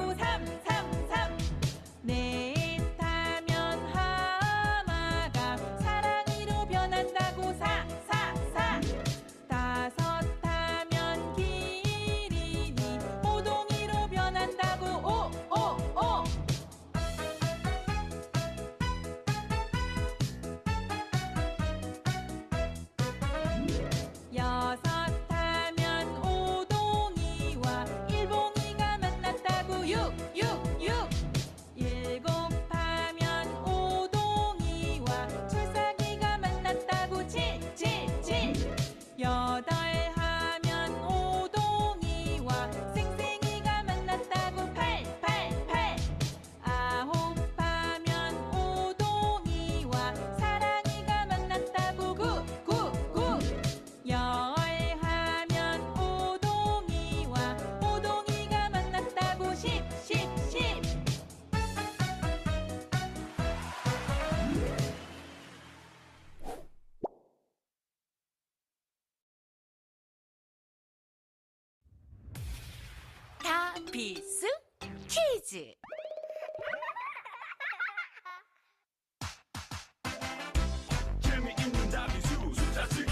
변한다고 3, 3, 3. 넷 타면 하마가 사랑이로 변한다고 4, 4, 4. 다섯 타면 기린이 호동이로 변한다고 5, 5, 5. 여섯 타면 오동이와 일봉이가 만났다고 6, 6, 6. 일곱 하면 오동이와 철사기가 만났다고 7, 7, 7. 여덟 하면 오동이와 쌩쌩이가 만났다고 8, 8, 8. 아홉 하면 오동이와 사랑이가 만났다고 9, 9, 9. 열 하면 오동이와 호동이가 만났다고 10, 10, 10. 다비스 퀴즈. 재미있는 다비수 숫자 쓰기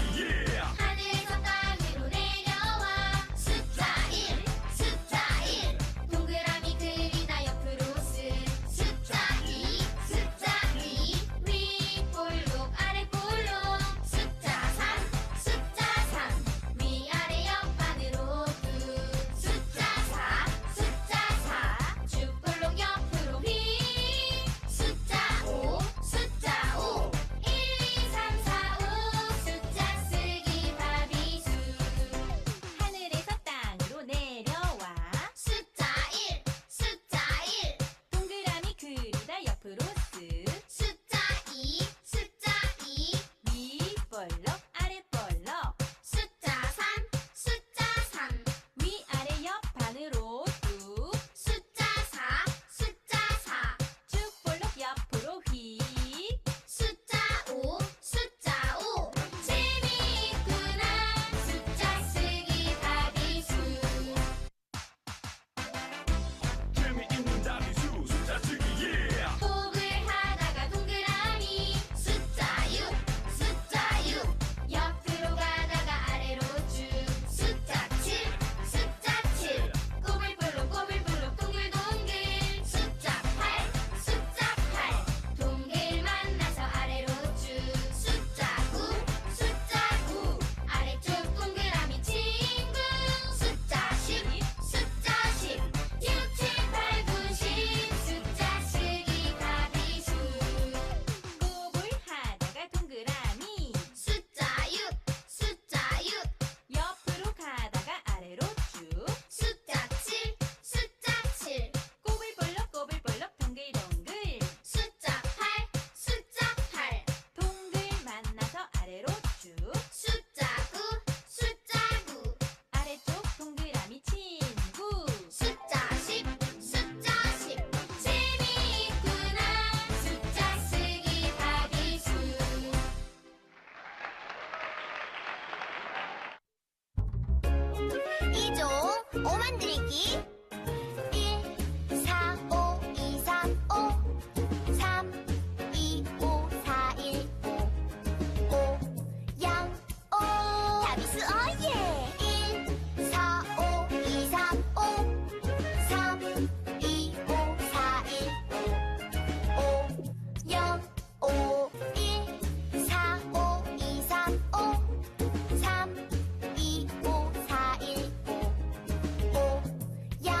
하늘에서 땅으로 내려와 숫자 1 숫자 1 동그라미 그리다 옆으로 쓴 숫자 2 숫자 2 윗볼록 아랫볼록 숫자 3 숫자 3 위아래 옆반으로 두 숫자 4 숫자 4 쭉볼록 옆으로 휙 숫자 5 숫자 5 1, 2, 3, 4, 5 숫자 쓰기 다비수 하늘에서 땅으로 내려와 숫자 1 숫자 1 동그라미 그리다 옆으로 쓴 숫자 2 숫자 2 윗볼록 아랫볼록 숫자 3 숫자 3 위아래 옆반으로 뚝 숫자 4 숫자 4 쭉볼록 옆으로 휙 숫자 5 숫자 5 재미있구나 숫자 쓰기 다비수 재미있는 다비수 숫자 쓰기 곱을 하다가 동그라미 숫자 6 숫자 6 옆으로 가다가 아래로 쭉 숫자 7 숫자 7 꼬불볼록 꼬불볼록 동글동글 숫자 8 숫자 8 동글 만나서 아래로 쭉 숫자 9 숫자 9 아래쪽 동그라미 친구 숫자 10 숫자 10 6, 7, 8, 9, 10 숫자 쓰기 다비수 곱을 하다가 동그라미 숫자 6 숫자 6 옆으로 가다가 아래로 쭉 숫자 7 숫자 7 꼬불볼록 꼬불볼록 동글동글 숫자 8 숫자 8 동글 만나서 아래로 쭉 숫자 9 숫자 9 아래쪽 동그라미 친구 숫자 10 숫자 10 재미있구나 숫자 쓰기 다비수 이종 5 만들기 1 4 5 2 3 5 3 2 5 4 1 5 5 양 5 다비수 어예 1 4 5 2 3 5 3 2 5 4 1 5 영 5 1 4 5 2 3 5 3 2 5 4 1 5 5 양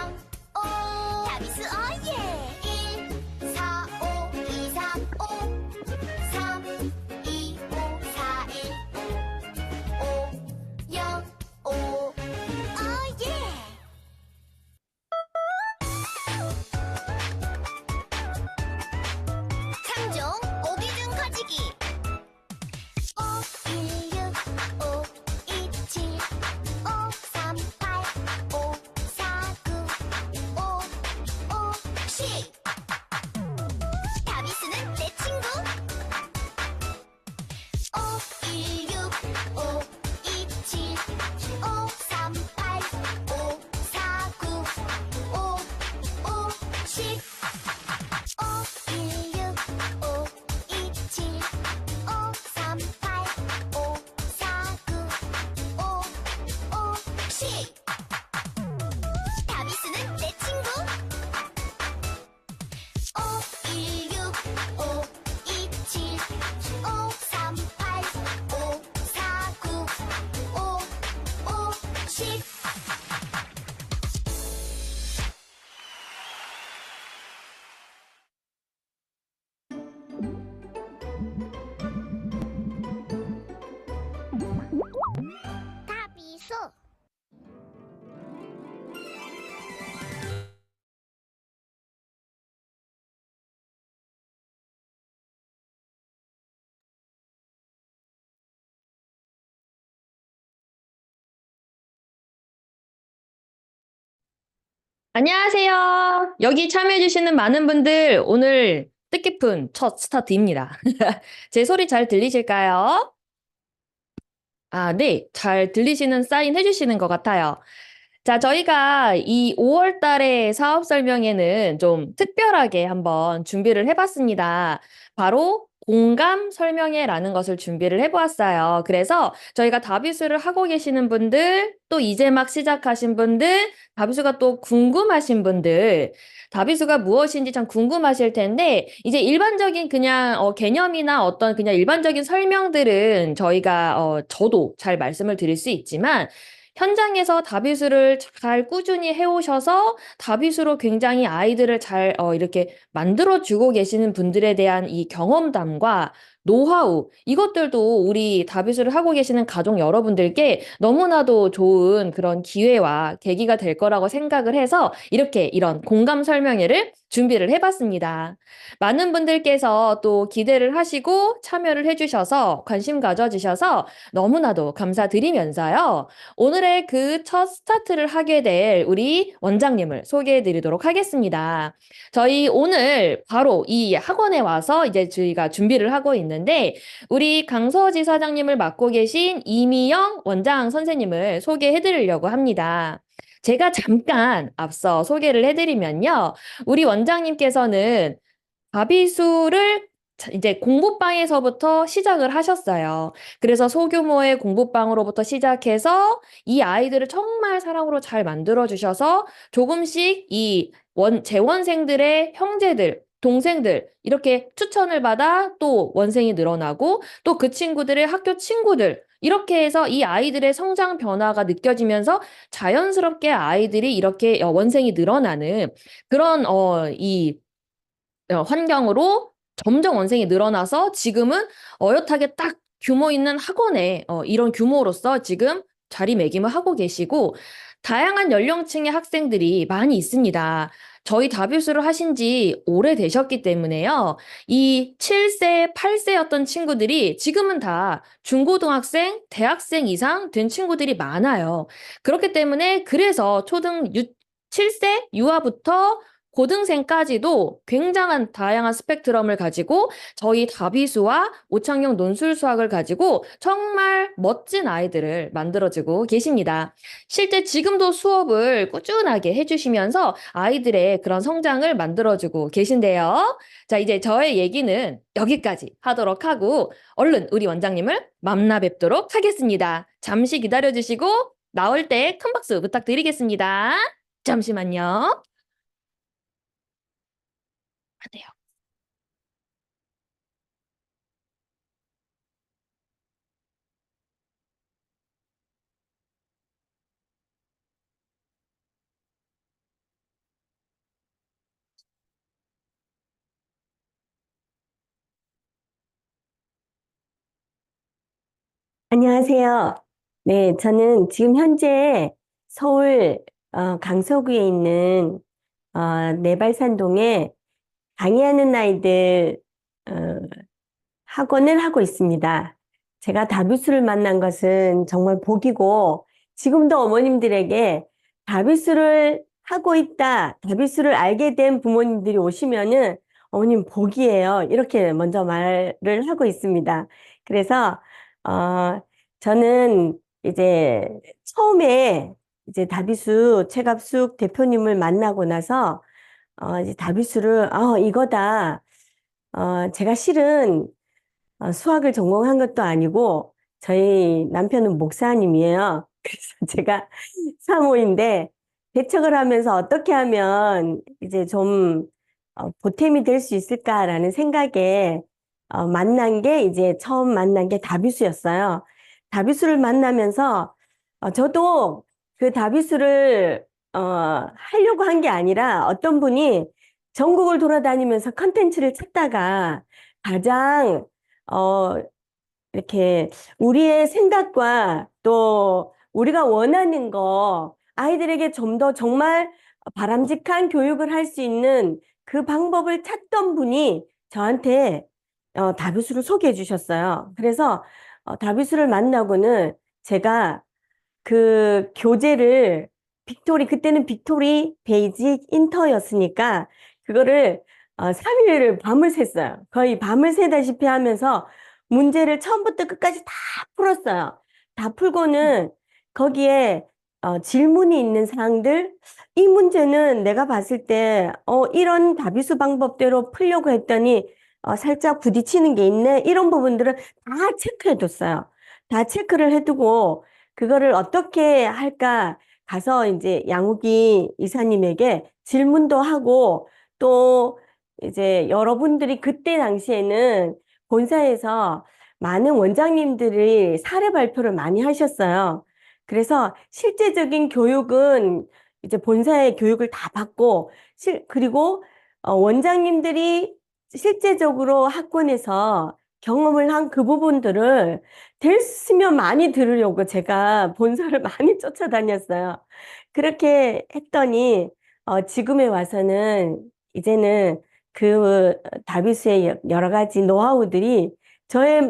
안녕하세요. 여기 참여해주시는 많은 분들, 오늘 뜻깊은 첫 스타트입니다. 제 소리 잘 들리실까요? 아, 네. 잘 들리시는 사인 해주시는 것 같아요. 자, 저희가 이 5월 달의 사업 설명회는 좀 특별하게 한번 준비를 해봤습니다. 바로 공감 설명회라는 것을 준비를 해보았어요. 그래서 저희가 다비수를 하고 계시는 분들, 또 이제 막 시작하신 분들, 다비수가 또 궁금하신 분들, 다비수가 무엇인지 참 궁금하실 텐데, 이제 일반적인 그냥 개념이나 어떤 그냥 일반적인 설명들은 저희가 저도 잘 말씀을 드릴 수 있지만, 현장에서 다비수를 잘 꾸준히 해오셔서 다비수로 굉장히 아이들을 잘 이렇게 만들어주고 계시는 분들에 대한 이 경험담과 노하우, 이것들도 우리 다비수를 하고 계시는 가족 여러분들께 너무나도 좋은 그런 기회와 계기가 될 거라고 생각을 해서 이렇게 이런 공감 설명회를 준비를 해봤습니다. 많은 분들께서 또 기대를 하시고 참여를 해주셔서 관심 가져주셔서 너무나도 감사드리면서요. 오늘의 그 첫 스타트를 하게 될 우리 원장님을 소개해 드리도록 하겠습니다. 저희 오늘 바로 이 학원에 와서 이제 저희가 준비를 하고 있는데 우리 강서지 사장님을 맡고 계신 이미영 원장 선생님을 소개해 드리려고 합니다. 제가 잠깐 앞서 소개를 해드리면요. 우리 원장님께서는 바비수를 이제 공부방에서부터 시작을 하셨어요. 그래서 소규모의 공부방으로부터 시작해서 이 아이들을 정말 사랑으로 잘 만들어 주셔서 조금씩 이 재원생들의 형제들, 동생들 이렇게 추천을 받아 또 원생이 늘어나고 또 그 친구들의 학교 친구들 이렇게 해서 이 아이들의 성장 변화가 느껴지면서 자연스럽게 아이들이 이렇게 원생이 늘어나는 그런 이 환경으로 점점 원생이 늘어나서 지금은 어엿하게 딱 규모 있는 학원에 이런 규모로서 지금 자리매김을 하고 계시고 다양한 연령층의 학생들이 많이 있습니다. 저희 다뷰스를 하신 지 오래되셨기 때문에요. 이 7세, 8세였던 친구들이 지금은 다 중고등학생, 대학생 이상 된 친구들이 많아요. 그렇기 때문에 그래서 7세 유아부터 고등생까지도 굉장한 다양한 스펙트럼을 가지고 저희 다비수와 오창영 논술수학을 가지고 정말 멋진 아이들을 만들어주고 계십니다. 실제 지금도 수업을 꾸준하게 해주시면서 아이들의 그런 성장을 만들어주고 계신데요. 자, 이제 저의 얘기는 여기까지 하도록 하고 얼른 우리 원장님을 만나 뵙도록 하겠습니다. 잠시 기다려주시고 나올 때 큰 박수 부탁드리겠습니다. 잠시만요. 돼요. 안녕하세요. 네, 저는 지금 현재 서울 강서구에 있는 내발산동에 강의하는 아이들 어, 학원을 하고 있습니다. 제가 다비수를 만난 것은 정말 복이고 지금도 어머님들에게 다비수를 하고 있다, 다비수를 알게 된 부모님들이 오시면은 어머님 복이에요. 이렇게 먼저 말을 하고 있습니다. 그래서 저는 이제 처음에 이제 다비수 최갑숙 대표님을 만나고 나서 이제 다비수를 이거다. 제가 실은 수학을 전공한 것도 아니고 저희 남편은 목사님이에요. 그래서 제가 사모인데 대척을 하면서 어떻게 하면 이제 좀 보탬이 될 수 있을까라는 생각에 만난 게 이제 처음 만난 게 다비수였어요. 다비수를 만나면서 저도 그 다비수를 하려고 한 게 아니라 어떤 분이 전국을 돌아다니면서 컨텐츠를 찾다가 가장 이렇게 우리의 생각과 또 우리가 원하는 거 아이들에게 좀 더 정말 바람직한 교육을 할 수 있는 그 방법을 찾던 분이 저한테 다비수를 소개해 주셨어요. 그래서 다비수를 만나고는 제가 그 교재를 그때는 빅토리 베이직 인터였으니까 그거를 3일을 밤을 샜어요. 거의 밤을 새다시피 하면서 문제를 처음부터 끝까지 다 풀었어요. 다 풀고는 거기에 질문이 있는 사항들, 이 문제는 내가 봤을 때 이런 다비수 방법대로 풀려고 했더니 살짝 부딪히는 게 있네. 이런 부분들은 다 체크해뒀어요. 다 체크를 해두고 그거를 어떻게 할까 가서 이제 양욱이 이사님에게 질문도 하고 또 이제 여러분들이 그때 당시에는 본사에서 많은 원장님들이 사례 발표를 많이 하셨어요. 그래서 실제적인 교육은 이제 본사의 교육을 다 받고 그리고 원장님들이 실제적으로 학원에서 경험을 한 그 부분들을 됐으면 많이 들으려고 제가 본사를 많이 쫓아다녔어요. 그렇게 했더니 지금에 와서는 이제는 그 다비수의 여러 가지 노하우들이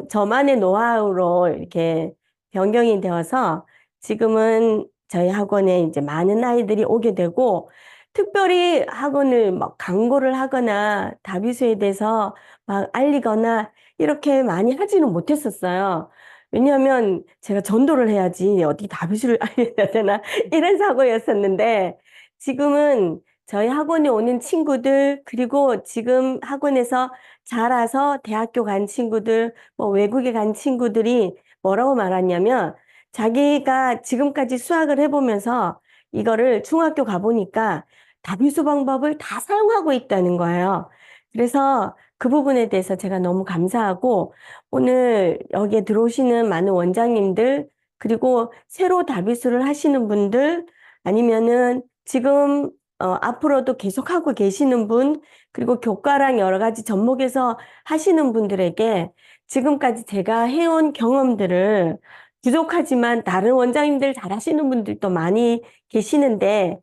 저만의 노하우로 이렇게 변경이 되어서 지금은 저희 학원에 이제 많은 아이들이 오게 되고 특별히 학원을 막 광고를 하거나 다비수에 대해서 막 알리거나 이렇게 많이 하지는 못했었어요. 왜냐하면 제가 전도를 해야지 어떻게 다비수를 알려야 되나 이런 사고였었는데 지금은 저희 학원에 오는 친구들 그리고 지금 학원에서 자라서 대학교 간 친구들 뭐 외국에 간 친구들이 뭐라고 말하냐면 자기가 지금까지 수학을 해보면서 이거를 중학교 가보니까 다비수 방법을 다 사용하고 있다는 거예요. 그래서 그 부분에 대해서 제가 너무 감사하고 오늘 여기에 들어오시는 많은 원장님들 그리고 새로 다비수를 하시는 분들 아니면은 지금 앞으로도 계속 하고 계시는 분 그리고 교과랑 여러 가지 접목해서 하시는 분들에게 지금까지 제가 해온 경험들을 부족하지만 다른 원장님들 잘하시는 분들도 많이 계시는데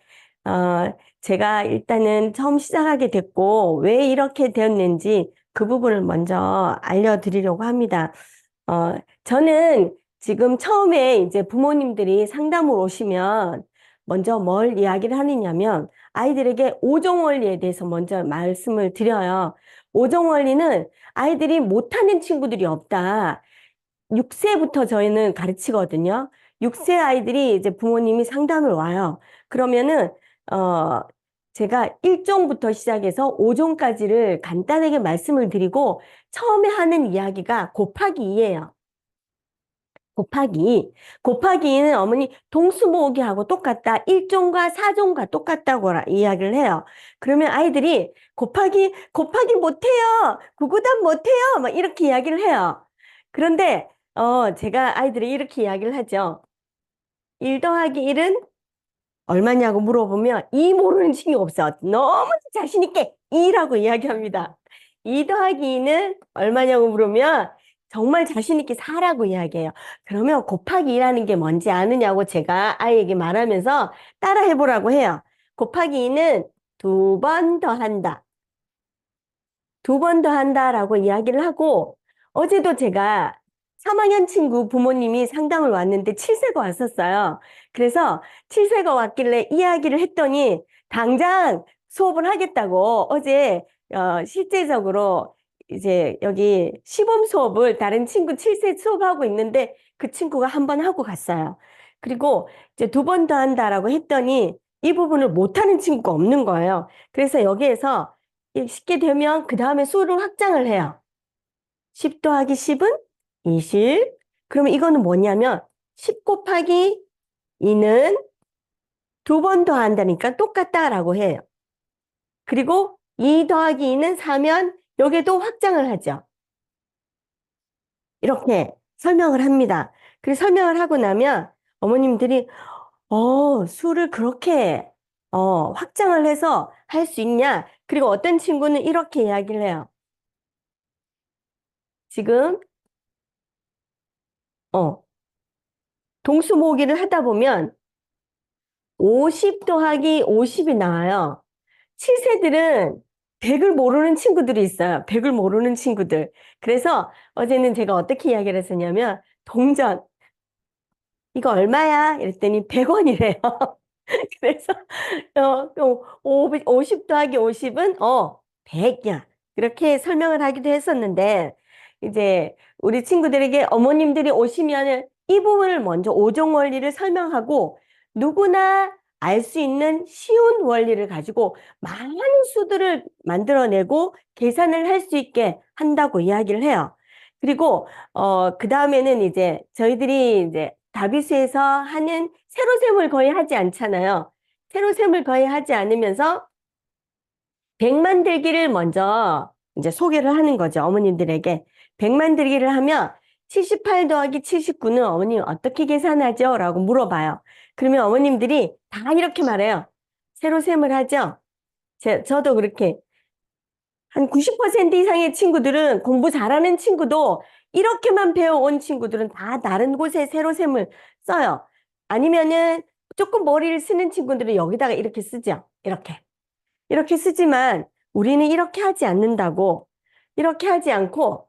제가 일단은 처음 시작하게 됐고 왜 이렇게 되었는지 그 부분을 먼저 알려드리려고 합니다. 저는 지금 처음에 이제 부모님들이 상담을 오시면 먼저 뭘 이야기를 하느냐면 아이들에게 오종 원리에 대해서 먼저 말씀을 드려요. 오종 원리는 아이들이 못하는 친구들이 없다. 6세부터 저희는 가르치거든요. 6세 아이들이 이제 부모님이 상담을 와요. 그러면은 제가 1종부터 시작해서 5종까지를 간단하게 말씀을 드리고 처음에 하는 이야기가 곱하기 2예요. 곱하기 2. 곱하기 2는 어머니 동수 모으기하고 똑같다. 1종과 4종과 똑같다고 이야기를 해요. 그러면 아이들이 곱하기 못해요. 구구단 못해요. 막 이렇게 이야기를 해요. 그런데 제가 아이들이 이렇게 이야기를 하죠. 1 더하기 1은 얼마냐고 물어보면 2 모르는 친구가 없어. 너무 자신 있게 2라고 이야기합니다. 2 더하기 2는 얼마냐고 물으면 정말 자신 있게 4라고 이야기해요. 그러면 곱하기 2라는 게 뭔지 아느냐고 제가 아이에게 말하면서 따라 해보라고 해요. 곱하기 2는 2번 더 한다. 2번 더 한다라고 이야기를 하고 어제도 제가 3학년 친구 부모님이 상담을 왔는데 7세가 왔었어요. 그래서 7세가 왔길래 이야기를 했더니 당장 수업을 하겠다고 어제 실제적으로 이제 여기 시범 수업을 다른 친구 7세 수업하고 있는데 그 친구가 한 번 하고 갔어요. 그리고 이제 2번 더 한다라고 했더니 이 부분을 못하는 친구가 없는 거예요. 그래서 여기에서 쉽게 되면 그 다음에 수를 확장을 해요. 10 더하기 10은 20. 그러면 이거는 뭐냐면 10 곱하기 2는 2번 더 한다니까 똑같다라고 해요. 그리고 2 더하기 2는 4면 여기도 확장을 하죠. 이렇게 설명을 합니다. 그래서 설명을 하고 나면 어머님들이 수를 그렇게 확장을 해서 할 수 있냐? 그리고 어떤 친구는 이렇게 이야기를 해요. 지금 동수 모으기를 하다 보면 50 더하기 50이 나와요. 7세들은 100을 모르는 친구들이 있어요. 100을 모르는 친구들. 그래서 어제는 제가 어떻게 이야기를 했었냐면 동전 이거 얼마야? 이랬더니 100원이래요. 그래서 50 더하기 50은 100이야. 그렇게 설명을 하기도 했었는데 이제 우리 친구들에게 어머님들이 오시면은 이 부분을 먼저 오종 원리를 설명하고 누구나 알 수 있는 쉬운 원리를 가지고 많은 수들을 만들어내고 계산을 할 수 있게 한다고 이야기를 해요. 그리고 그 다음에는 이제 저희들이 이제 다비수에서 하는 세로셈을 거의 하지 않잖아요. 세로셈을 거의 하지 않으면서 백만들기를 먼저 이제 소개를 하는 거죠. 어머님들에게. 백만들기를 하면 78 더하기 79는 어머님 어떻게 계산하죠? 라고 물어봐요. 그러면 어머님들이 다 이렇게 말해요. 세로셈을 하죠. 저도 그렇게 한 90% 이상의 친구들은 공부 잘하는 친구도 이렇게만 배워온 친구들은 다 다른 곳에 세로셈을 써요. 아니면은 조금 머리를 쓰는 친구들은 여기다가 이렇게 쓰죠. 이렇게 쓰지만 우리는 이렇게 하지 않는다고. 이렇게 하지 않고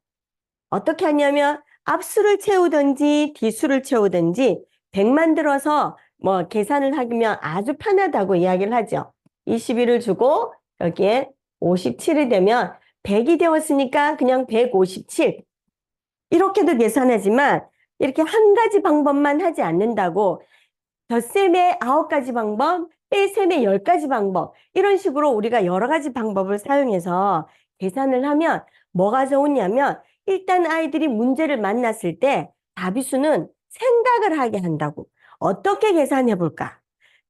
어떻게 하냐면 앞수를 채우든지 뒤수를 채우든지 100만 들어서 뭐 계산을 하면 아주 편하다고 이야기를 하죠. 21을 주고 여기에 57이 되면 100이 되었으니까 그냥 157. 이렇게도 계산하지만 이렇게 한 가지 방법만 하지 않는다고 덧셈의 9가지 방법, 뺄셈의 10가지 방법 이런 식으로 우리가 여러 가지 방법을 사용해서 계산을 하면 뭐가 좋으냐면 일단 아이들이 문제를 만났을 때 다비수는 생각을 하게 한다고. 어떻게 계산해 볼까?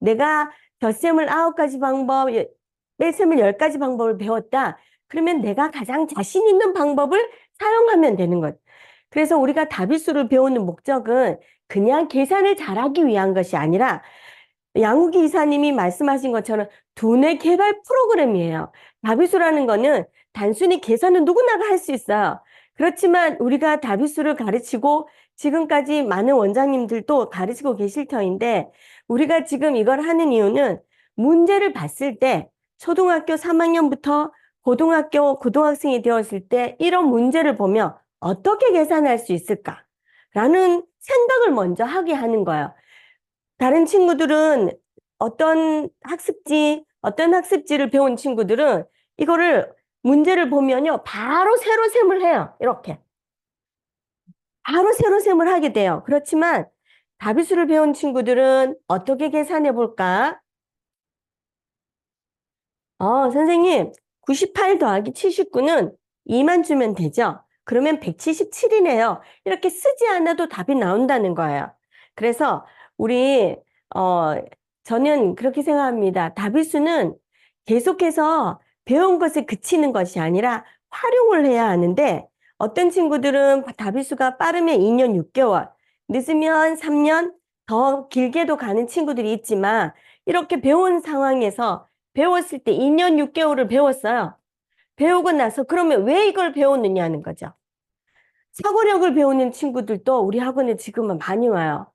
내가 덧셈을 9가지 방법, 뺄셈을 10가지 방법을 배웠다. 그러면 내가 가장 자신 있는 방법을 사용하면 되는 것. 그래서 우리가 다비수를 배우는 목적은 그냥 계산을 잘하기 위한 것이 아니라 양욱이 이사님이 말씀하신 것처럼 두뇌 개발 프로그램이에요. 다비수라는 거는 단순히 계산은 누구나 할 수 있어요. 그렇지만 우리가 다비수를 가르치고 지금까지 많은 원장님들도 가르치고 계실 터인데 우리가 지금 이걸 하는 이유는 문제를 봤을 때 초등학교 3학년부터 고등학생이 되었을 때 이런 문제를 보면 어떻게 계산할 수 있을까라는 생각을 먼저 하게 하는 거예요. 다른 친구들은 어떤 학습지를 배운 친구들은 이거를 문제를 보면요. 바로 세로셈을 해요. 이렇게. 바로 세로셈을 하게 돼요. 그렇지만 다비수를 배운 친구들은 어떻게 계산해 볼까? 선생님, 98 더하기 79는 2만 주면 되죠? 그러면 177이네요. 이렇게 쓰지 않아도 답이 나온다는 거예요. 그래서 저는 그렇게 생각합니다. 다비수는 계속해서 배운 것에 그치는 것이 아니라 활용을 해야 하는데 어떤 친구들은 다비수가 빠르면 2년 6개월, 늦으면 3년, 더 길게도 가는 친구들이 있지만 이렇게 배운 상황에서 배웠을 때 2년 6개월을 배웠어요. 배우고 나서 그러면 왜 이걸 배웠느냐는 거죠. 사고력을 배우는 친구들도 우리 학원에 지금은 많이 와요.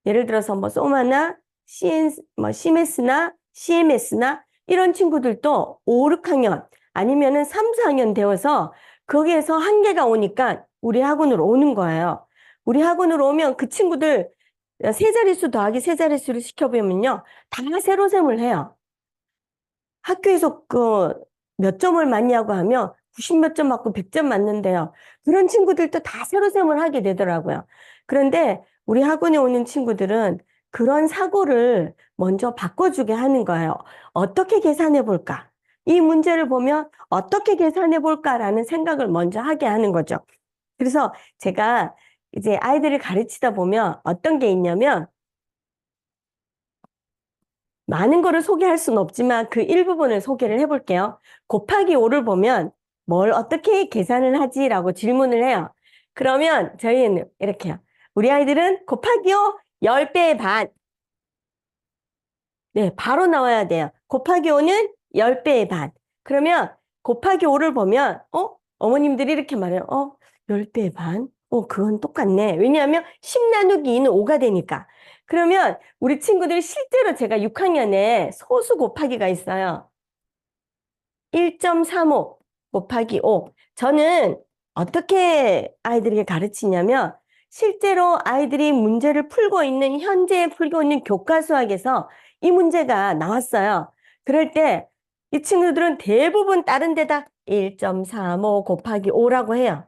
예를 들어서 소마나 CMS나 CMS나 이런 친구들도 5, 6학년 아니면은 3, 4학년 되어서 거기에서 한계가 오니까 우리 학원으로 오는 거예요. 우리 학원으로 오면 그 친구들 세 자릿수 더하기 세 자릿수를 시켜보면요. 다 세로셈을 해요. 학교에서 몇 점을 맞냐고 하면 90몇 점 맞고 100점 맞는데요. 그런 친구들도 다 세로셈을 하게 되더라고요. 그런데 우리 학원에 오는 친구들은 그런 사고를 먼저 바꿔주게 하는 거예요. 어떻게 계산해 볼까? 이 문제를 보면 어떻게 계산해 볼까라는 생각을 먼저 하게 하는 거죠. 그래서 제가 이제 아이들을 가르치다 보면 어떤 게 있냐면 많은 거를 소개할 수는 없지만 그 일부분을 소개를 해볼게요. 곱하기 5를 보면 뭘 어떻게 계산을 하지라고 질문을 해요. 그러면 저희는 이렇게요. 우리 아이들은 곱하기 5 10배의 반. 네, 바로 나와야 돼요. 곱하기 5는 10배의 반. 그러면 곱하기 5를 보면 어머님들이 이렇게 말해요. 10배의 반? 그건 똑같네. 왜냐하면 10 나누기 2는 5가 되니까. 그러면 우리 친구들이 실제로 제가 6학년에 소수 곱하기가 있어요. 1.35 곱하기 5. 저는 어떻게 아이들에게 가르치냐면 실제로 아이들이 문제를 풀고 있는, 현재 풀고 있는 교과 수학에서 이 문제가 나왔어요. 그럴 때 이 친구들은 대부분 다른 데다 1.35 곱하기 5라고 해요.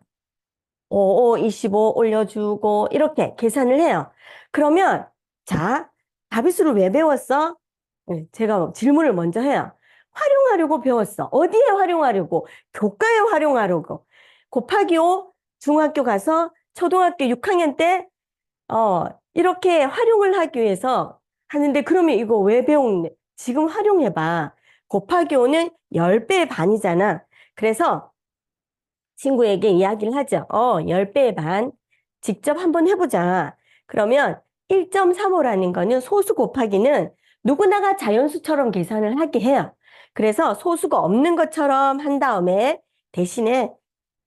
5, 25 올려주고 이렇게 계산을 해요. 그러면 자, 다비수를 왜 배웠어? 네, 제가 질문을 먼저 해요. 활용하려고 배웠어. 어디에 활용하려고? 교과에 활용하려고. 곱하기 5 중학교 가서 초등학교 6학년 때 이렇게 활용을 하기 위해서 하는데 그러면 이거 왜 배웠네? 지금 활용해봐. 곱하기 5는 10배의 반이잖아. 그래서 친구에게 이야기를 하죠. 10배의 반. 직접 한번 해보자. 그러면 1.35라는 거는 소수 곱하기는 누구나가 자연수처럼 계산을 하게 해요. 그래서 소수가 없는 것처럼 한 다음에 대신에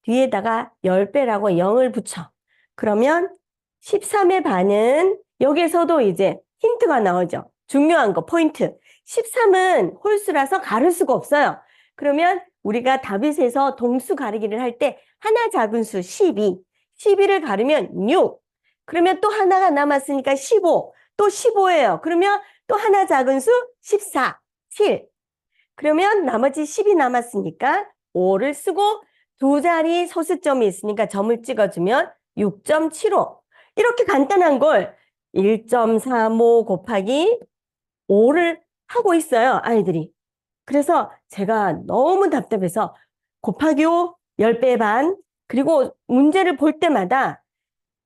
뒤에다가 10배라고 0을 붙여. 그러면 13의 반은 여기에서도 이제 힌트가 나오죠. 중요한 거, 포인트. 13은 홀수라서 가를 수가 없어요. 그러면 우리가 다빗에서 동수 가리기를 할 때 하나 작은 수 12, 12를 가르면 6. 그러면 또 하나가 남았으니까 15, 또 15예요. 그러면 또 하나 작은 수 14, 7. 그러면 나머지 10이 남았으니까 5를 쓰고 두 자리 소수점이 있으니까 점을 찍어주면 6.75. 이렇게 간단한 걸 1.35 곱하기 5를 하고 있어요, 아이들이. 그래서 제가 너무 답답해서 곱하기 5, 10배 반, 그리고 문제를 볼 때마다,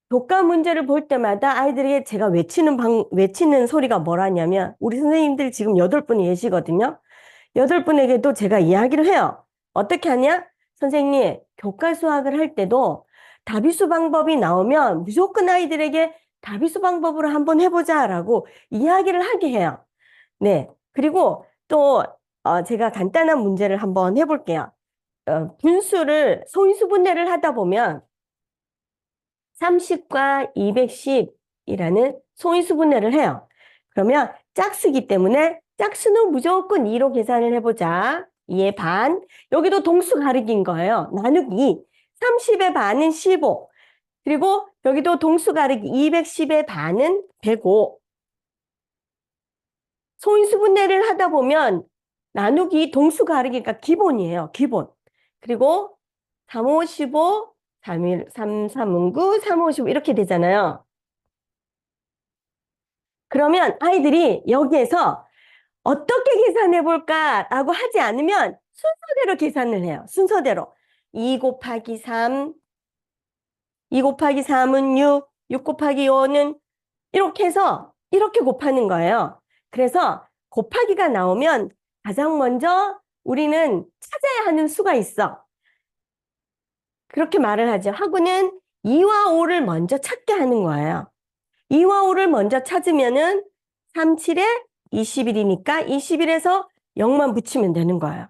교과 문제를 볼 때마다 아이들에게 제가 외치는 소리가 뭐라냐면, 우리 선생님들 지금 8분이 계시거든요. 8분에게도 제가 이야기를 해요. 어떻게 하냐? 선생님, 교과 수학을 할 때도 다비수 방법이 나오면 무조건 아이들에게 다비수 방법으로 한번 해보자라고 이야기를 하게 해요. 네. 그리고 또 제가 간단한 문제를 한번 해볼게요. 분수를 소인수분해를 하다 보면 30과 210이라는 소인수분해를 해요. 그러면 짝수기 때문에 짝수는 무조건 2로 계산을 해보자. 2의 반. 여기도 동수 가리기인 거예요. 나누기 30의 반은 15. 그리고 여기도 동수 가리기 210의 반은 105. 소인수분해를 하다 보면 나누기 동수 가리기가 기본이에요. 기본. 그리고 3, 5, 15, 3, 1, 3, 3, 9, 3, 5, 15 이렇게 되잖아요. 그러면 아이들이 여기에서 어떻게 계산해 볼까라고 하지 않으면 순서대로 계산을 해요. 순서대로. 2 곱하기 3, 2 곱하기 3은 6, 6 곱하기 5는 이렇게 해서 이렇게 곱하는 거예요. 그래서 곱하기가 나오면 가장 먼저 우리는 찾아야 하는 수가 있어. 그렇게 말을 하죠. 하고는 2와 5를 먼저 찾게 하는 거예요. 2와 5를 먼저 찾으면은 3, 7에 21이니까 21에서 0만 붙이면 되는 거예요.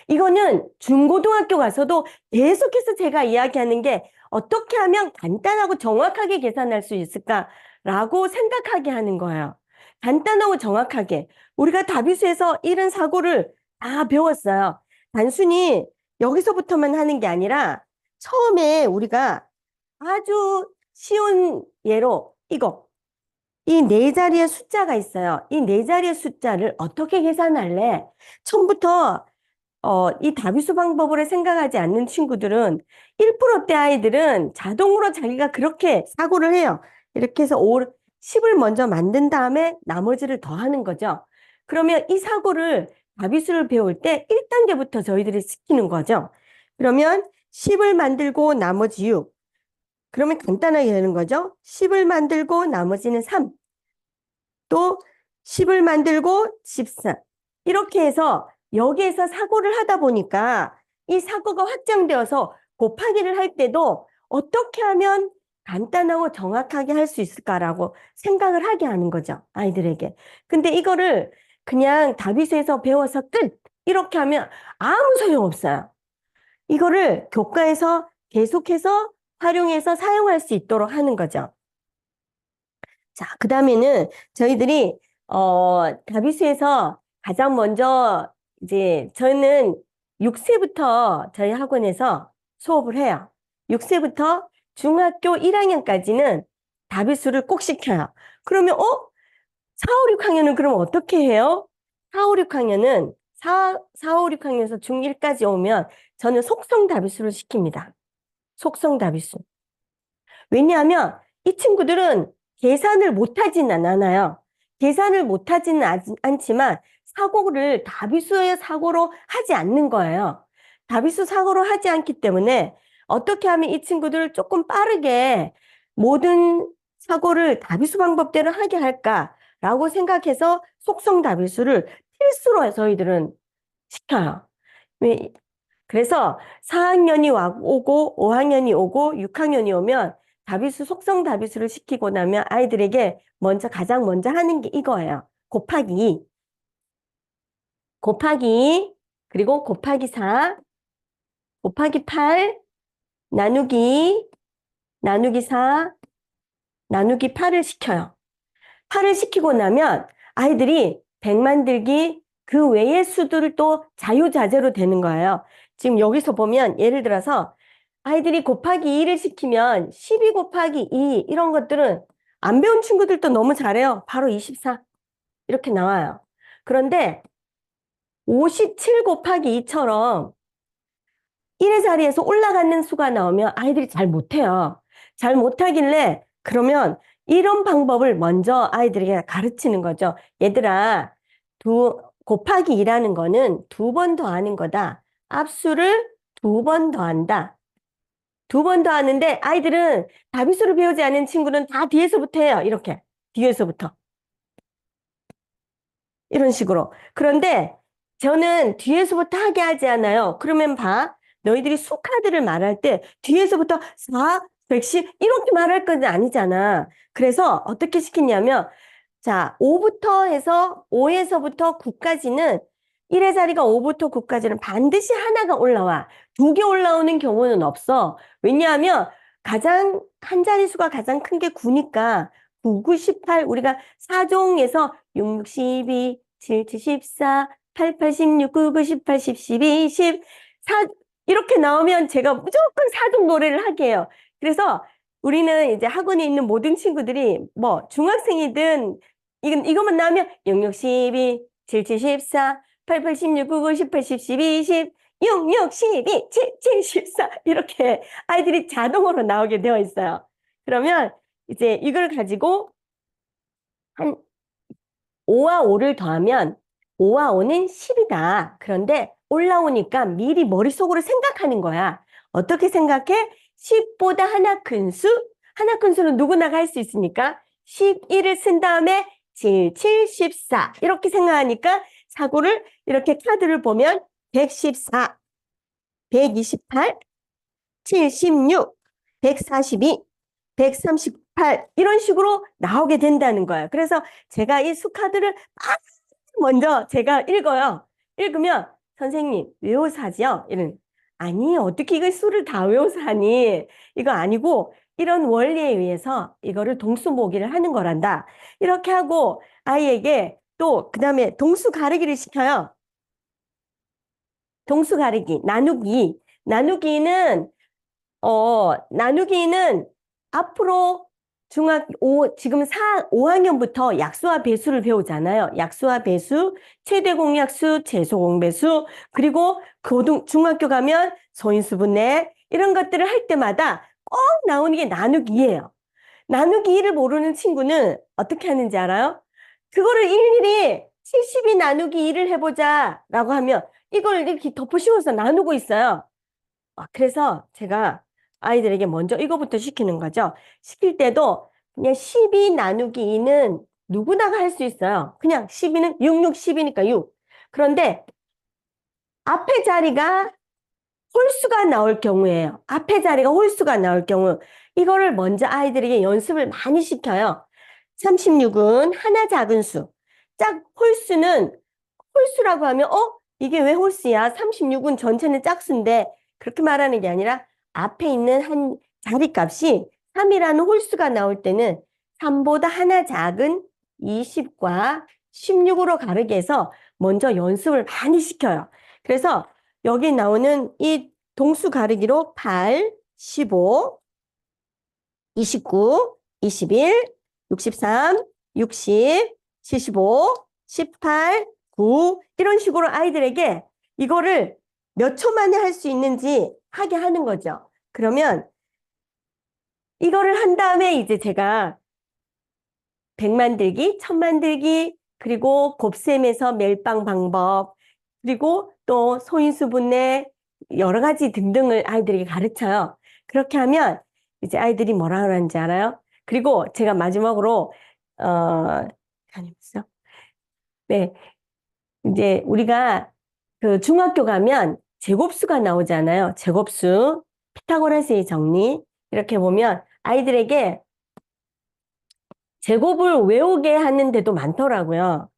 이거는 중고등학교 가서도 계속해서 제가 이야기하는 게 어떻게 하면 간단하고 정확하게 계산할 수 있을까라고 생각하게 하는 거예요. 간단하고 정확하게. 우리가 다비수에서 이런 사고를 다 배웠어요. 단순히 여기서부터만 하는 게 아니라 처음에 우리가 아주 쉬운 예로 이거. 이 네 자리의 숫자가 있어요. 이 네 자리의 숫자를 어떻게 계산할래? 처음부터 이 다비수 방법으로 생각하지 않는 친구들은 1%대 아이들은 자동으로 자기가 그렇게 사고를 해요. 이렇게 해서 10을 먼저 만든 다음에 나머지를 더하는 거죠. 그러면 이 사고를 다비수를 배울 때 1단계부터 저희들이 시키는 거죠. 그러면 10을 만들고 나머지 6. 그러면 간단하게 되는 거죠. 10을 만들고 나머지는 3. 또 10을 만들고 14. 이렇게 해서 여기에서 사고를 하다 보니까 이 사고가 확장되어서 곱하기를 할 때도 어떻게 하면 간단하고 정확하게 할 수 있을까라고 생각을 하게 하는 거죠. 아이들에게. 근데 이거를 그냥 다비수에서 배워서 끝! 이렇게 하면 아무 소용없어요. 이거를 교과에서 계속해서 활용해서 사용할 수 있도록 하는 거죠. 자, 그 다음에는 저희들이, 다비수에서 가장 먼저 이제 저는 6세부터 저희 학원에서 수업을 해요. 6세부터 중학교 1학년까지는 다비수를 꼭 시켜요. 그러면 4, 5, 6학년은 그럼 어떻게 해요? 4, 5, 6학년은 4, 5, 6학년에서 중1까지 오면 저는 속성 다비수를 시킵니다. 속성 다비수. 왜냐하면 이 친구들은 계산을 못하지는 않아요. 계산을 못하지는 않지만 사고를 다비수의 사고로 하지 않는 거예요. 다비수 사고로 하지 않기 때문에 어떻게 하면 이 친구들을 조금 빠르게 모든 사고를 다비수 방법대로 하게 할까라고 생각해서 속성 다비수를 필수로 저희들은 시켜요. 그래서 4학년이 오고 5학년이 오고 6학년이 오면 다비수 속성 다비수를 시키고 나면 아이들에게 가장 먼저 하는 게 이거예요. 곱하기 2, 곱하기 2, 그리고 곱하기 4, 곱하기 8, 나누기 4, 나누기 8을 시켜요. 8을 시키고 나면 아이들이 100 만들기 그 외의 수들을 또 자유자재로 되는 거예요. 지금 여기서 보면 예를 들어서 아이들이 곱하기 2를 시키면 12 곱하기 2 이런 것들은 안 배운 친구들도 너무 잘해요. 바로 24 이렇게 나와요. 그런데 57 곱하기 2처럼 1의 자리에서 올라가는 수가 나오면 아이들이 잘 못해요. 잘 못하길래 그러면 이런 방법을 먼저 아이들에게 가르치는 거죠. 얘들아, 곱하기 2라는 거는 2번 더하는 거다. 앞수를 2번 더한다. 2번 더하는데 아이들은 다비수를 배우지 않은 친구는 다 뒤에서부터 해요. 이렇게 뒤에서부터. 이런 식으로. 그런데 저는 뒤에서부터 하게 하지 않아요. 그러면 봐. 너희들이 수카드를 말할 때 뒤에서부터 4, 110 이렇게 말할 건 아니잖아. 그래서 어떻게 시키냐면 자, 5부터 해서 5에서부터 9까지는 1의 자리가 5부터 9까지는 반드시 하나가 올라와. 2개 올라오는 경우는 없어. 왜냐하면 한 자릿수가 가장 큰 게 9니까 9, 9, 18 우리가 4종에서 6, 6, 12, 7, 7, 14, 8, 8, 16, 9, 9, 18, 10, 12, 20, 4 이렇게 나오면 제가 무조건 4종 노래를 하게 해요. 그래서 우리는 이제 학원에 있는 모든 친구들이 뭐 중학생이든 이것만 나오면 6, 6, 12, 7, 7, 14, 8, 8, 16, 9, 9, 18, 10, 12, 20, 6, 6, 12, 7, 7, 14 이렇게 아이들이 자동으로 나오게 되어 있어요. 그러면 이제 이걸 가지고 한 5와 5를 더하면 5와 5는 10이다. 그런데 올라오니까 미리 머릿속으로 생각하는 거야. 어떻게 생각해? 10보다 하나 큰 수? 하나 큰 수는 누구나 할 수 있으니까 11을 쓴 다음에 7, 7, 14 이렇게 생각하니까 사고를 이렇게 카드를 보면 114, 128, 76, 142, 138 이런 식으로 나오게 된다는 거예요. 그래서 제가 이 수카드를 먼저 제가 읽어요. 읽으면 선생님 외워서 하지요? 아니 어떻게 이걸 수를 다 외워서 하니? 이거 아니고 이런 원리에 의해서 이거를 동수모기를 하는 거란다. 이렇게 하고 아이에게 또 그 다음에 동수 가르기를 시켜요. 동수 가르기, 나누기. 나누기는 앞으로 지금 5학년부터 약수와 배수를 배우잖아요. 약수와 배수, 최대 공약수, 최소 공배수, 그리고 중학교 가면 소인수분해 이런 것들을 할 때마다 꼭 나오는 게 나누기예요. 나누기 2를 모르는 친구는 어떻게 하는지 알아요? 그거를 일일이 72 나누기 2를 해보자 라고 하면 이걸 이렇게 덮어씌워서 나누고 있어요. 그래서 제가 아이들에게 먼저 이거부터 시키는 거죠. 시킬 때도 그냥 12 나누기 2는 누구나 할 수 있어요. 그냥 12는 6, 6, 10이니까 6. 그런데 앞에 자리가 홀수가 나올 경우에요. 앞에 자리가 홀수가 나올 경우 이거를 먼저 아이들에게 연습을 많이 시켜요. 36은 하나 작은 수. 홀수라고 하면 이게 왜 홀수야? 36은 전체는 짝수인데 그렇게 말하는 게 아니라 앞에 있는 한 자리값이 3이라는 홀수가 나올 때는 3보다 하나 작은 20과 16으로 가르게 해서 먼저 연습을 많이 시켜요. 그래서 여기 나오는 이 동수 가르기로 8, 15, 29, 21, 63, 60, 75, 18, 9 이런 식으로 아이들에게 이거를 몇 초 만에 할 수 있는지 하게 하는 거죠. 그러면 이거를 한 다음에 이제 제가 100 만들기, 1000 만들기, 그리고 곱셈에서 멜빵 방법, 그리고 또 소인수 분해 여러 가지 등등을 아이들에게 가르쳐요. 그렇게 하면 이제 아이들이 뭐라 그러는지 알아요? 그리고 제가 마지막으로 잠시만요. 네, 이제 우리가 그 중학교 가면 제곱수가 나오잖아요. 제곱수, 피타고라스의 정리 이렇게 보면 아이들에게 제곱을 외우게 하는 데도 많더라고요.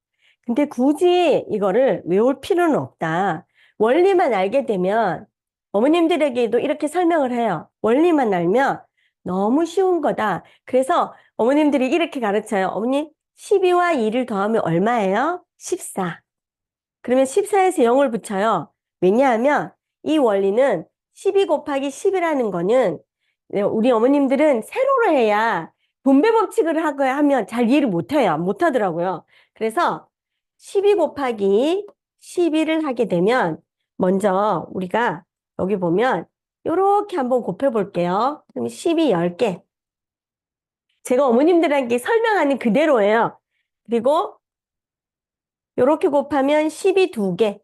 근데 굳이 이거를 외울 필요는 없다. 원리만 알게 되면 어머님들에게도 이렇게 설명을 해요. 원리만 알면 너무 쉬운 거다. 그래서 어머님들이 이렇게 가르쳐요. 어머니, 12와 2를 더하면 얼마예요? 14. 그러면 14에서 0을 붙여요. 왜냐하면 이 원리는 12 곱하기 10이라는 거는 우리 어머님들은 세로로 해야 분배 법칙을 하면 잘 이해를 못해요. 못하더라고요. 그래서 12 곱하기 12를 하게 되면 먼저 우리가 여기 보면 이렇게 한번 곱해 볼게요. 그럼 12 10개. 제가 어머님들에게 설명하는 그대로예요. 그리고 이렇게 곱하면 12 2개.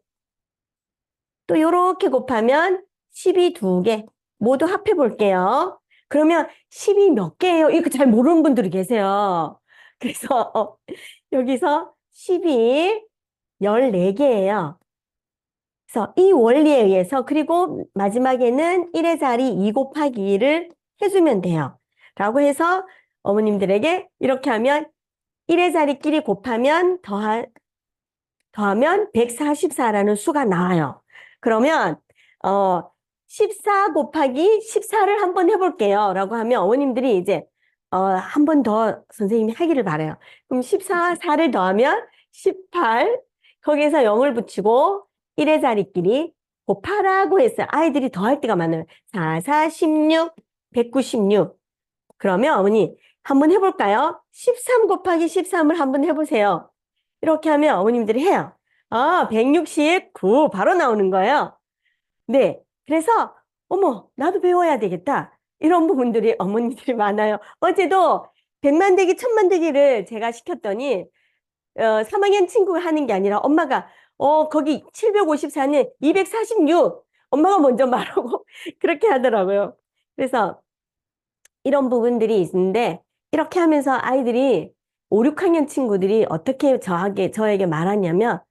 또 이렇게 곱하면 12 2개. 모두 합해 볼게요. 그러면 12 몇 개예요? 이거 잘 모르는 분들이 계세요. 그래서 여기서 12 14개예요. 그래서 이 원리에 의해서 그리고 마지막에는 1의 자리 2 곱하기 2를 해주면 돼요. 라고 해서 어머님들에게 이렇게 하면 1의 자리끼리 곱하면 더하면 144라는 수가 나와요. 그러면 14 곱하기 14를 한번 해볼게요. 라고 하면 어머님들이 이제 한 번 더 선생님이 하기를 바라요. 그럼 14와 4를 더하면 18, 거기에서 0을 붙이고 1의 자리끼리 곱하라고 했어요. 아이들이 더할 때가 많아요. 4, 4, 16, 196. 그러면 어머니 한번 해볼까요? 13 곱하기 13을 한번 해보세요. 이렇게 하면 어머님들이 해요. 169 바로 나오는 거예요. 네, 그래서 어머 나도 배워야 되겠다. 이런 부분들이 어머니들이 많아요. 어제도 100만대기, 1000만대기를 제가 시켰더니 3학년 친구가 하는 게 아니라 엄마가 거기 754는 246 엄마가 먼저 말하고 그렇게 하더라고요. 그래서 이런 부분들이 있는데 이렇게 하면서 아이들이 5, 6학년 친구들이 어떻게 저에게 말하냐면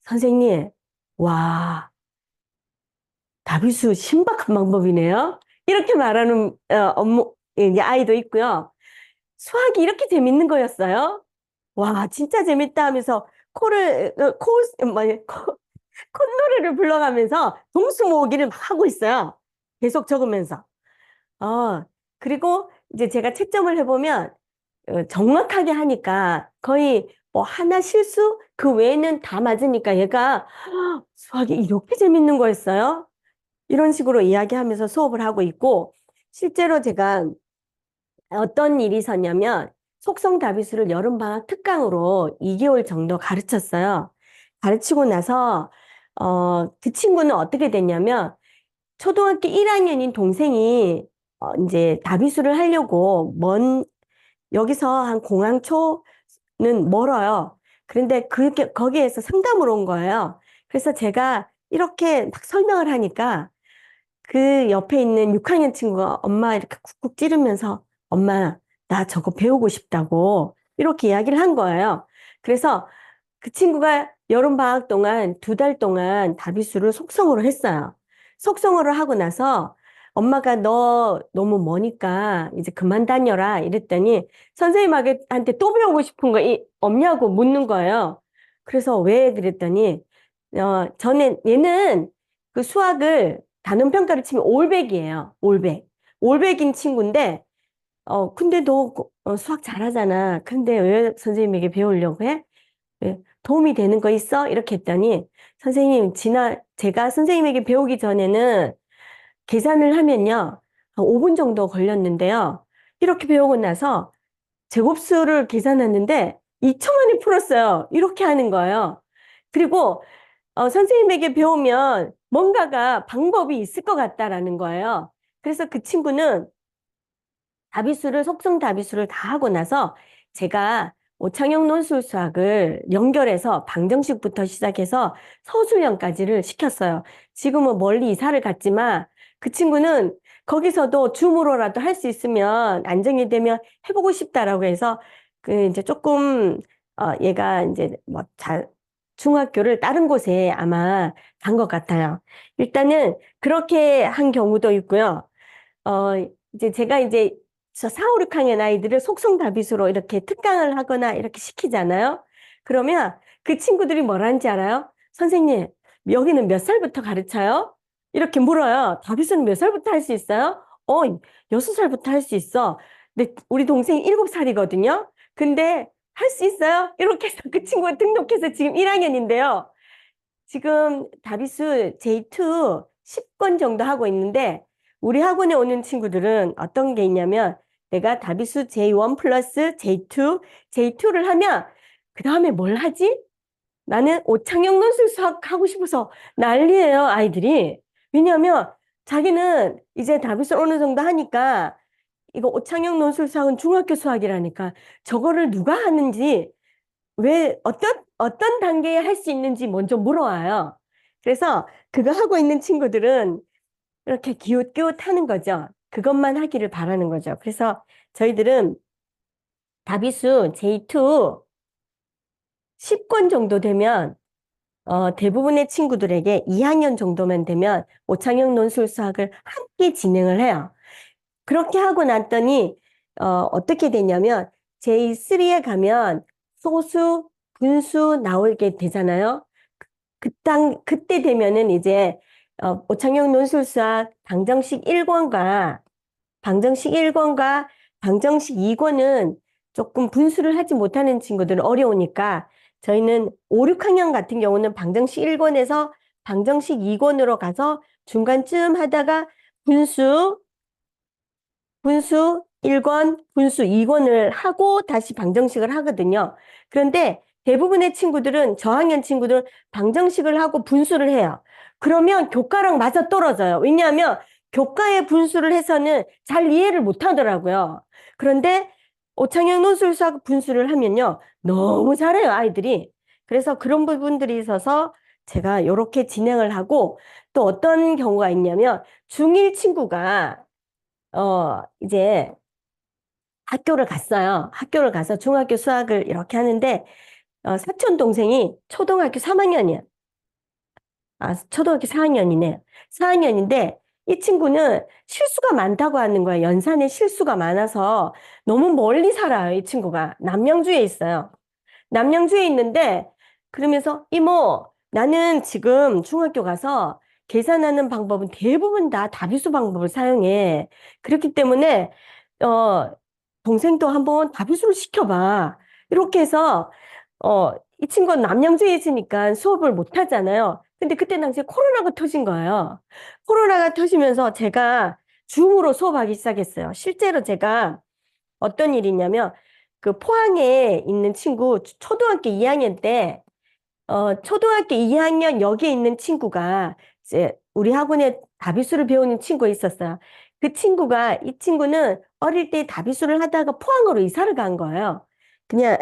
선생님, 와, 다비수 신박한 방법이네요. 이렇게 말하는 아이도 있고요. 수학이 이렇게 재밌는 거였어요. 와, 진짜 재밌다 하면서 콧노래를 불러가면서 동수 모으기를 막 하고 있어요. 계속 적으면서. 그리고 이제 제가 채점을 해보면 정확하게 하니까 거의 뭐 하나 실수 그 외에는 다 맞으니까 얘가 수학이 이렇게 재밌는 거였어요. 이런 식으로 이야기하면서 수업을 하고 있고 실제로 제가 어떤 일이 있었냐면 속성 다비수를 여름방학 특강으로 2개월 정도 가르쳤어요. 가르치고 나서 그 친구는 어떻게 됐냐면 초등학교 1학년인 동생이 이제 다비수를 하려고 여기서 한 공항초는 멀어요. 그런데 거기에서 상담을 온 거예요. 그래서 제가 이렇게 막 설명을 하니까 그 옆에 있는 6학년 친구가 엄마 이렇게 쿡쿡 찌르면서 엄마 나 저거 배우고 싶다고 이렇게 이야기를 한 거예요. 그래서 그 친구가 여름방학 동안 2달 동안 다비수를 속성으로 했어요. 속성으로 하고 나서 엄마가 너 너무 머니까 이제 그만 다녀라 이랬더니 선생님한테 또 배우고 싶은 거 없냐고 묻는 거예요. 그래서 왜 그랬더니 얘는 그 수학을 단원평가를 치면 올백이에요. 올백인 친구인데 근데 너 수학 잘하잖아. 근데 왜 선생님에게 배우려고 해? 왜? 도움이 되는 거 있어? 이렇게 했더니 선생님 제가 선생님에게 배우기 전에는 계산을 하면요 한 5분 정도 걸렸는데요. 이렇게 배우고 나서 제곱수를 계산했는데 2초 만에 풀었어요. 이렇게 하는 거예요. 그리고 선생님에게 배우면 뭔가가 방법이 있을 것 같다라는 거예요. 그래서 그 친구는 속성 다비수를 다 하고 나서 제가 오창영 논술 수학을 연결해서 방정식부터 시작해서 서술형까지를 시켰어요. 지금은 멀리 이사를 갔지만 그 친구는 거기서도 줌으로라도 할 수 있으면 안정이 되면 해보고 싶다라고 해서 그 이제 조금 얘가 이제 뭐 중학교를 다른 곳에 아마 간 것 같아요. 일단은 그렇게 한 경우도 있고요. 이제 제가 이제 저 4, 5, 6학년 아이들을 속성다비수로 이렇게 특강을 하거나 이렇게 시키잖아요. 그러면 그 친구들이 뭐라는지 알아요? 선생님, 여기는 몇 살부터 가르쳐요? 이렇게 물어요. 다비수는 몇 살부터 할 수 있어요? 6살부터 할 수 있어. 근데 우리 동생이 7살이거든요. 근데 할 수 있어요? 이렇게 해서 그 친구가 등록해서 지금 1학년인데요. 지금 다비수 J2 10권 정도 하고 있는데 우리 학원에 오는 친구들은 어떤 게 있냐면 내가 다비수 J1 플러스 J2, J2를 하면 그 다음에 뭘 하지? 나는 오창영 논술 수학 하고 싶어서 난리예요, 아이들이. 왜냐하면 자기는 이제 다비수 어느 정도 하니까 이거 오창영 논술 수학은 중학교 수학이라니까 저거를 누가 하는지 왜 어떤 단계에 할 수 있는지 먼저 물어와요. 그래서 그거 하고 있는 친구들은 이렇게 기웃기웃 하는 거죠. 그것만 하기를 바라는 거죠. 그래서 저희들은 다비수 J2 10권 정도 되면 대부분의 친구들에게 2학년 정도만 되면 오창영 논술 수학을 함께 진행을 해요. 그렇게 하고 났더니 어떻게 되냐면 J3에 가면 소수, 분수 나오게 되잖아요. 그때 되면은 이제 오창영 논술 수학 방정식 1권과 방정식 2권은 조금 분수를 하지 못하는 친구들은 어려우니까 저희는 5, 6학년 같은 경우는 방정식 1권에서 방정식 2권으로 가서 중간쯤 하다가 분수 1권, 분수 2권을 하고 다시 방정식을 하거든요. 그런데 대부분의 친구들은 저학년 친구들은 방정식을 하고 분수를 해요. 그러면 교과랑 맞아 떨어져요. 왜냐하면 교과의 분수를 해서는 잘 이해를 못 하더라고요. 그런데 오창영 논술 수학 분수를 하면요. 너무 잘해요, 아이들이. 그래서 그런 부분들이 있어서 제가 이렇게 진행을 하고 또 어떤 경우가 있냐면 중1 친구가 이제 학교를 갔어요. 학교를 가서 중학교 수학을 이렇게 하는데, 사촌 동생이 초등학교 3학년이야. 초등학교 4학년이네. 4학년인데, 이 친구는 실수가 많다고 하는 거야. 연산에 실수가 많아서 너무 멀리 살아요. 이 친구가. 남양주에 있어요. 남양주에 있는데, 그러면서, 이모, 나는 지금 중학교 가서 계산하는 방법은 대부분 다 다비수 방법을 사용해. 그렇기 때문에, 어, 동생도 한번 다비수를 시켜봐. 이렇게 해서, 이 친구는 남양주에 있으니까 수업을 못 하잖아요. 근데 그때 당시에 코로나가 터진 거예요. 코로나가 터지면서 제가 줌으로 수업하기 시작했어요. 실제로 제가 어떤 일이냐면, 그 포항에 있는 친구, 초등학교 2학년 때, 초등학교 2학년 여기에 있는 친구가 이제 우리 학원에 다비수를 배우는 친구가 있었어요. 이 친구는 어릴 때 다비수를 하다가 포항으로 이사를 간 거예요. 그냥,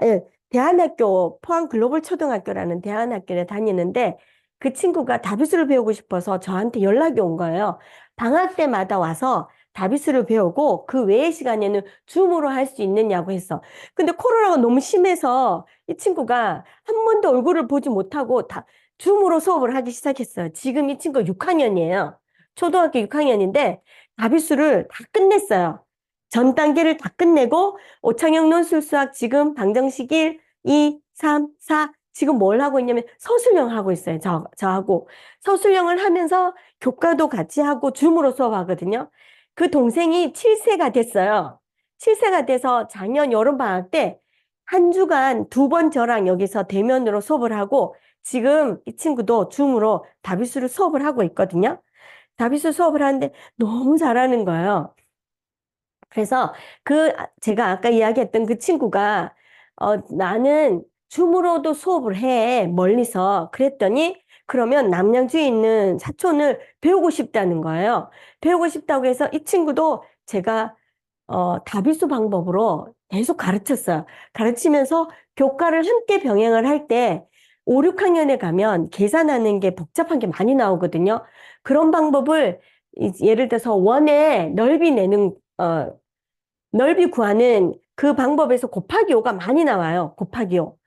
대한학교, 포항 글로벌 초등학교라는 대한학교에 다니는데 그 친구가 다비수를 배우고 싶어서 저한테 연락이 온 거예요. 방학 때마다 와서 다비수를 배우고 그 외의 시간에는 줌으로 할 수 있느냐고 했어. 근데 코로나가 너무 심해서 이 친구가 한 번도 얼굴을 보지 못하고 다 줌으로 수업을 하기 시작했어요. 지금 이 친구가 6학년이에요. 초등학교 6학년인데 다비수를 다 끝냈어요. 전 단계를 다 끝내고 오창영 논술 수학 지금 방정식 1, 2, 3, 4 지금 뭘 하고 있냐면 서술형 하고 있어요. 저하고 서술형을 하면서 교과도 같이 하고 줌으로 수업하거든요. 그 동생이 7세가 됐어요. 7세가 돼서 작년 여름방학 때 한 주간 2번 저랑 여기서 대면으로 수업을 하고 지금 이 친구도 줌으로 다비수를 수업을 하고 있거든요. 다비수 수업을 하는데 너무 잘하는 거예요. 그래서 제가 아까 이야기했던 그 친구가, 나는 줌으로도 수업을 해, 멀리서. 그랬더니, 그러면 남양주에 있는 사촌을 배우고 싶다는 거예요. 배우고 싶다고 해서 이 친구도 제가, 다비수 방법으로 계속 가르쳤어요. 가르치면서 교과를 함께 병행을 할 때, 5, 6학년에 가면 계산하는 게 복잡한 게 많이 나오거든요. 그런 방법을, 예를 들어서 원의 넓이 내는, 넓이 구하는 그 방법에서 곱하기 5가 많이 나와요. 곱하기 5.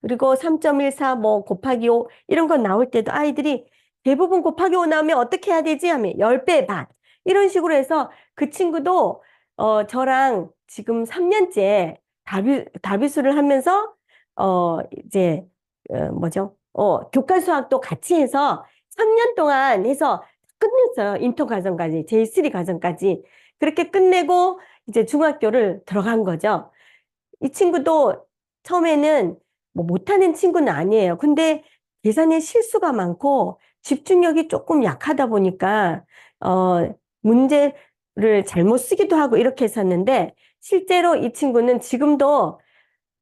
그리고 3.14 뭐 곱하기 5 이런 거 나올 때도 아이들이 대부분 곱하기 5 나오면 어떻게 해야 되지 하면 10배 반 이런 식으로 해서 그 친구도 저랑 지금 3년째 다비수를 하면서 이제 뭐죠? 교과 수학도 같이 해서 3년 동안 해서 끝냈어요. 인터 과정까지, J3 과정까지. 그렇게 끝내고 이제 중학교를 들어간 거죠. 이 친구도 처음에는 뭐 못하는 친구는 아니에요. 근데 계산에 실수가 많고 집중력이 조금 약하다 보니까 문제를 잘못 쓰기도 하고 이렇게 했었는데 실제로 이 친구는 지금도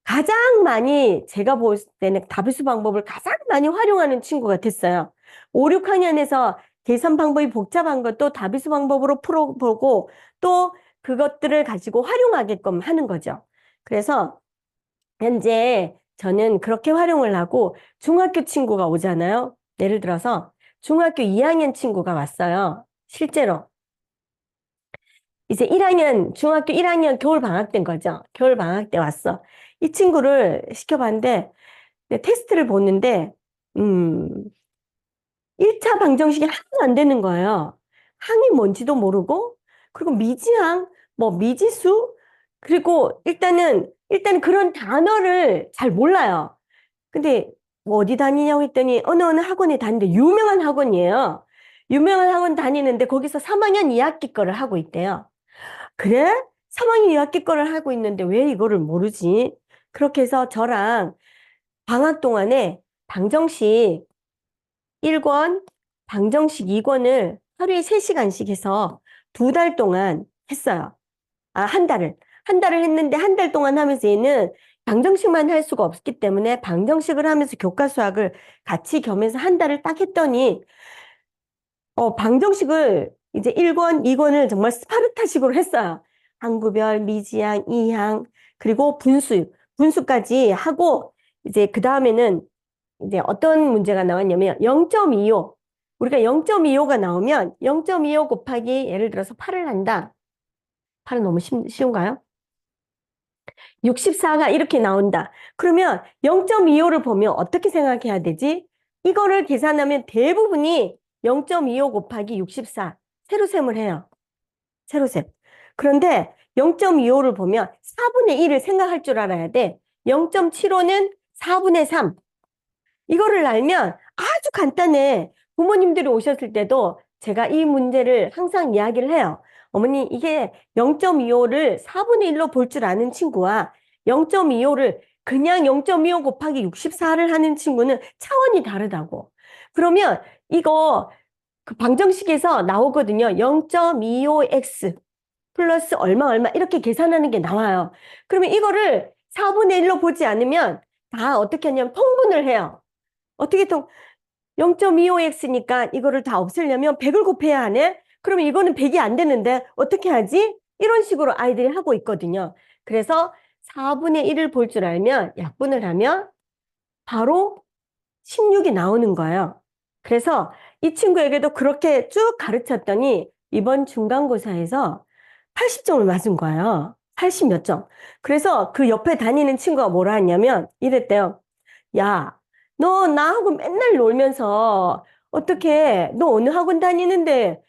가장 많이 제가 볼 때는 다비수 방법을 가장 많이 활용하는 친구가 됐어요. 5, 6학년에서 계산 방법이 복잡한 것도 다비수 방법으로 풀어보고 또 그것들을 가지고 활용하게끔 하는 거죠. 그래서 현재 저는 그렇게 활용을 하고 중학교 친구가 오잖아요. 예를 들어서 중학교 2학년 친구가 왔어요. 실제로. 이제 중학교 1학년 겨울 방학 때인 거죠. 겨울 방학 때 왔어. 이 친구를 시켜봤는데, 테스트를 보는데, 1차 방정식이 하나도 안 되는 거예요. 항이 뭔지도 모르고, 그리고 미지항, 뭐 미지수, 그리고 일단 그런 단어를 잘 몰라요. 근데 뭐 어디 다니냐고 했더니 어느 학원에 다니는데 유명한 학원이에요. 유명한 학원 다니는데 거기서 3학년 2학기 거를 하고 있대요. 그래? 3학년 2학기 거를 하고 있는데 왜 이거를 모르지? 그렇게 해서 저랑 방학 동안에 방정식 1권, 방정식 2권을 하루에 3시간씩 해서 2달 동안 했어요. 한 달을. 한 달을 했는데 한 달 동안 하면서 얘는 방정식만 할 수가 없기 때문에 방정식을 하면서 교과 수학을 같이 겸해서 한 달을 딱 했더니 방정식을 이제 1권, 2권을 정말 스파르타식으로 했어요. 항구별, 미지항, 이항, 그리고 분수까지 하고 이제 그 다음에는 이제 어떤 문제가 나왔냐면 0.25. 우리가 0.25가 나오면 0.25 곱하기 예를 들어서 8을 한다. 8은 너무 쉬운가요? 64가 이렇게 나온다. 그러면 0.25를 보면 어떻게 생각해야 되지? 이거를 계산하면 대부분이 0.25 곱하기 64 세로셈을 해요. 세로셈. 그런데 0.25를 보면 4분의 1을 생각할 줄 알아야 돼. 0.75는 4분의 3. 이거를 알면 아주 간단해. 부모님들이 오셨을 때도 제가 이 문제를 항상 이야기를 해요. 어머니, 이게 0.25를 4분의 1로 볼 줄 아는 친구와 0.25를 그냥 0.25 곱하기 64를 하는 친구는 차원이 다르다고. 그러면 이거 그 방정식에서 나오거든요. 0.25x 플러스 얼마 이렇게 계산하는 게 나와요. 그러면 이거를 4분의 1로 보지 않으면 다 어떻게 하냐면 통분을 해요. 어떻게 0.25x니까 이거를 다 없애려면 100을 곱해야 하네? 그러면 이거는 100이 안 되는데 어떻게 하지? 이런 식으로 아이들이 하고 있거든요. 그래서 4분의 1을 볼 줄 알면 약분을 하면 바로 16이 나오는 거예요. 그래서 이 친구에게도 그렇게 쭉 가르쳤더니 이번 중간고사에서 80점을 맞은 거예요. 80 몇 점. 그래서 그 옆에 다니는 친구가 뭐라 했냐면 이랬대요. 야, 너 나하고 맨날 놀면서 어떻게 너 어느 학원 다니는데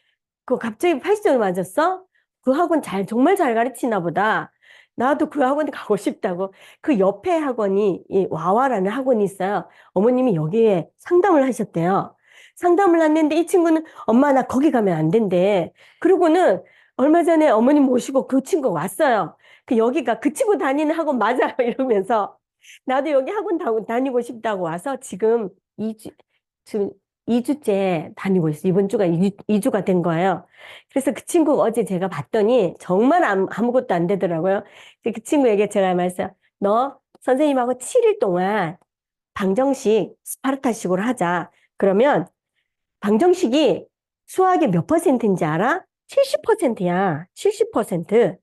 그 갑자기 80점을 맞았어? 그 학원 정말 잘 가르치나 보다. 나도 그 학원에 가고 싶다고. 그 옆에 학원이 이 와와라는 학원이 있어요. 어머님이 여기에 상담을 하셨대요. 상담을 했는데 이 친구는 엄마 나 거기 가면 안 된대. 그리고는 얼마 전에 어머님 모시고 그 친구 왔어요. 여기가 그 친구 다니는 학원 맞아요 이러면서 나도 여기 학원 다니고 싶다고 와서 지금 2주째 다니고 있어요. 이번 주가 2주가 된 거예요. 그래서 그 친구 어제 제가 봤더니 정말 아무것도 안 되더라고요. 그 친구에게 제가 말했어요. 너 선생님하고 7일 동안 방정식 스파르타식으로 하자. 그러면 방정식이 수학의 몇 퍼센트인지 알아? 70%야. 70%.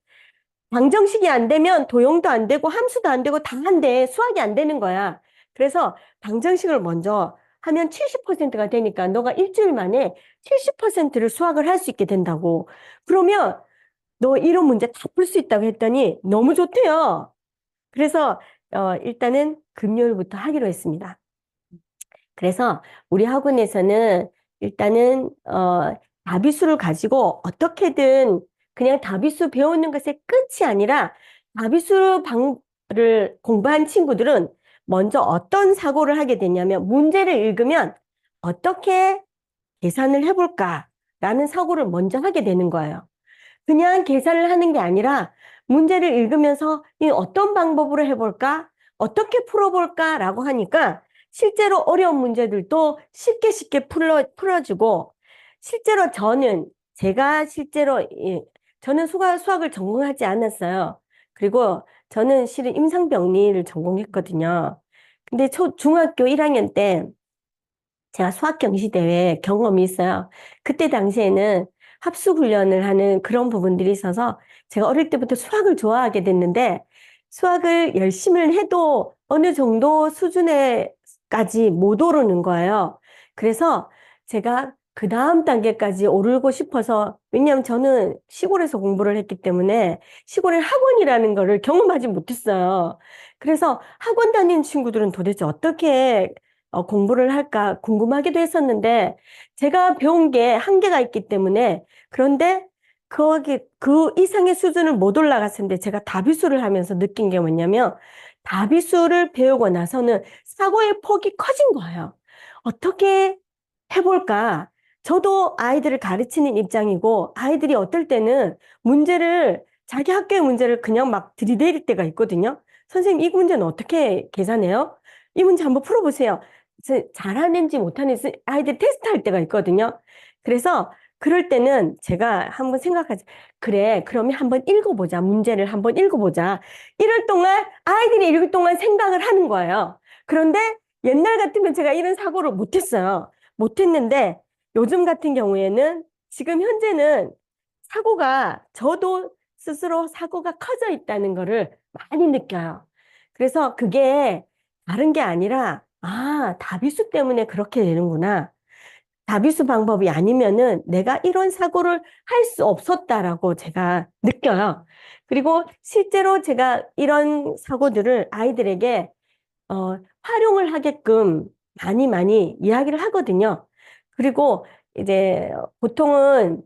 방정식이 안 되면 도형도 안 되고 함수도 안 되고 다 안 돼. 수학이 안 되는 거야. 그래서 방정식을 먼저 하면 70%가 되니까 너가 일주일 만에 70%를 수학을 할 수 있게 된다고. 그러면 너 이런 문제 다 풀 수 있다고 했더니 너무 좋대요. 그래서 일단은 금요일부터 하기로 했습니다. 그래서 우리 학원에서는 일단은 다비수를 가지고 어떻게든 그냥 다비수 배우는 것의 끝이 아니라 다비수 방을 공부한 친구들은 먼저 어떤 사고를 하게 되냐면 문제를 읽으면 어떻게 계산을 해볼까라는 사고를 먼저 하게 되는 거예요. 그냥 계산을 하는 게 아니라 문제를 읽으면서 이 어떤 방법으로 해볼까? 어떻게 풀어볼까라고 하니까 실제로 어려운 문제들도 쉽게 풀어주고 실제로 제가 실제로 저는 수학을 전공하지 않았어요. 그리고 저는 실은 임상병리를 전공했거든요. 근데 중학교 1학년 때 제가 수학 경시대회 경험이 있어요. 그때 당시에는 합숙훈련을 하는 그런 부분들이 있어서 제가 어릴 때부터 수학을 좋아하게 됐는데 수학을 열심히 해도 어느 정도 수준에까지 못 오르는 거예요. 그래서 제가 그 다음 단계까지 오르고 싶어서 왜냐하면 저는 시골에서 공부를 했기 때문에 시골의 학원이라는 거를 경험하지 못했어요. 그래서 학원 다니는 친구들은 도대체 어떻게 공부를 할까 궁금하기도 했었는데 제가 배운 게 한계가 있기 때문에 그런데 그 이상의 수준을 못 올라갔었는데 제가 다비수를 하면서 느낀 게 뭐냐면 다비수를 배우고 나서는 사고의 폭이 커진 거예요. 어떻게 해볼까? 저도 아이들을 가르치는 입장이고 아이들이 어떨 때는 자기 학교의 문제를 그냥 막 들이댈 때가 있거든요. 선생님, 이 문제는 어떻게 계산해요? 이 문제 한번 풀어보세요. 잘하는지 못하는지 아이들이 테스트할 때가 있거든요. 그래서 그럴 때는 제가 한번 생각하지. 그래, 그러면 한번 읽어보자. 문제를 한번 읽어보자. 아이들이 읽을 동안 생각을 하는 거예요. 그런데 옛날 같으면 제가 이런 사고를 못했어요. 못했는데 요즘 같은 경우에는 지금 현재는 저도 스스로 사고가 커져 있다는 거를 많이 느껴요. 그래서 그게 다른 게 아니라, 다비수 때문에 그렇게 되는구나. 다비수 방법이 아니면은 내가 이런 사고를 할 수 없었다라고 제가 느껴요. 그리고 실제로 제가 이런 사고들을 아이들에게 활용을 하게끔 많이 이야기를 하거든요. 그리고 이제 보통은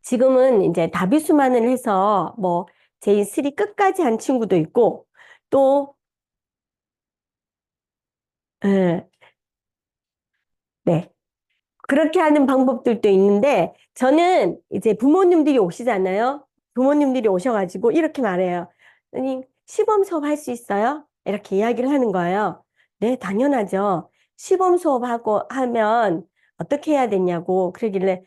지금은 이제 다비수만을 해서 뭐 제3 끝까지 한 친구도 있고 또 예, 네. 그렇게 하는 방법들도 있는데 저는 이제 부모님들이 오시잖아요. 부모님들이 오셔가지고 이렇게 말해요. 아니, 시범 수업 할 수 있어요? 이렇게 이야기를 하는 거예요. 네, 당연하죠. 시범 수업하고 하면 어떻게 해야 되냐고 그러길래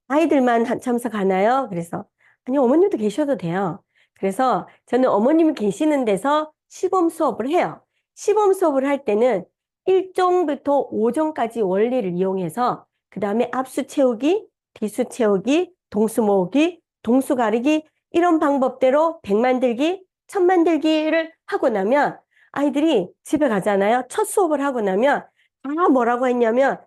아이들만 참석하나요? 그래서 아니 어머님도 계셔도 돼요. 그래서 저는 어머님이 계시는 데서 시범 수업을 해요. 시범 수업을 할 때는 1종부터 5종까지 원리를 이용해서 그 다음에 앞수 채우기, 뒤수 채우기, 동수 모으기, 동수 가리기 이런 방법대로 100 만들기, 1000 만들기를 하고 나면 아이들이 집에 가잖아요. 첫 수업을 하고 나면 다 뭐라고 했냐면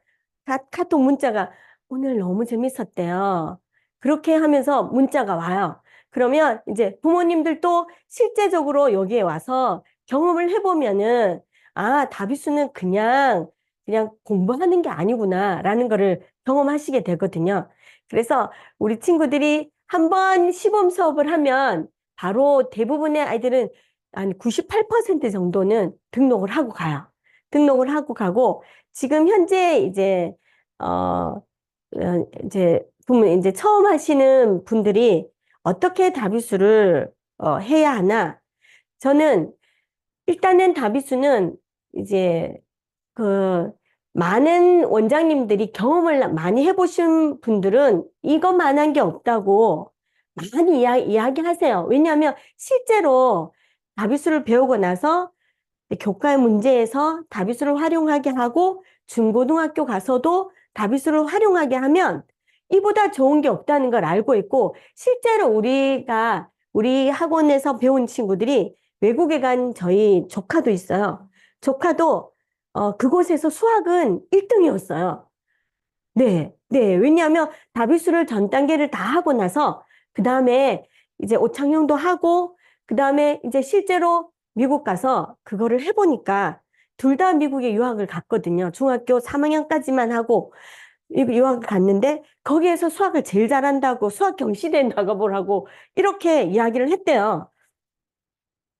카톡 문자가 오늘 너무 재밌었대요. 그렇게 하면서 문자가 와요. 그러면 이제 부모님들도 실제적으로 여기에 와서 경험을 해보면은 다비수는 그냥 공부하는 게 아니구나라는 거를 경험하시게 되거든요. 그래서 우리 친구들이 한번 시범 수업을 하면 바로 대부분의 아이들은 한 98% 정도는 등록을 하고 가요. 등록을 하고 가고 지금 현재 이제 처음 하시는 분들이 어떻게 다비수를 해야 하나? 저는 일단은 다비수는 이제 많은 원장님들이 경험을 많이 해보신 분들은 이것만한 게 없다고 많이 이야기하세요. 왜냐하면 실제로 다비수를 배우고 나서 교과의 문제에서 다비수를 활용하게 하고 중고등학교 가서도 다비수를 활용하게 하면 이보다 좋은 게 없다는 걸 알고 있고, 실제로 우리 학원에서 배운 친구들이 외국에 간 저희 조카도 있어요. 조카도 그곳에서 수학은 1등이었어요. 네, 네. 왜냐하면 다비수를 전 단계를 다 하고 나서 그 다음에 이제 오창용도 하고 그 다음에 이제 실제로 미국 가서 그거를 해보니까 둘 다 미국에 유학을 갔거든요. 중학교 3학년까지만 하고 유학을 갔는데 거기에서 수학을 제일 잘한다고 수학 경시대에 나가보라고 이렇게 이야기를 했대요.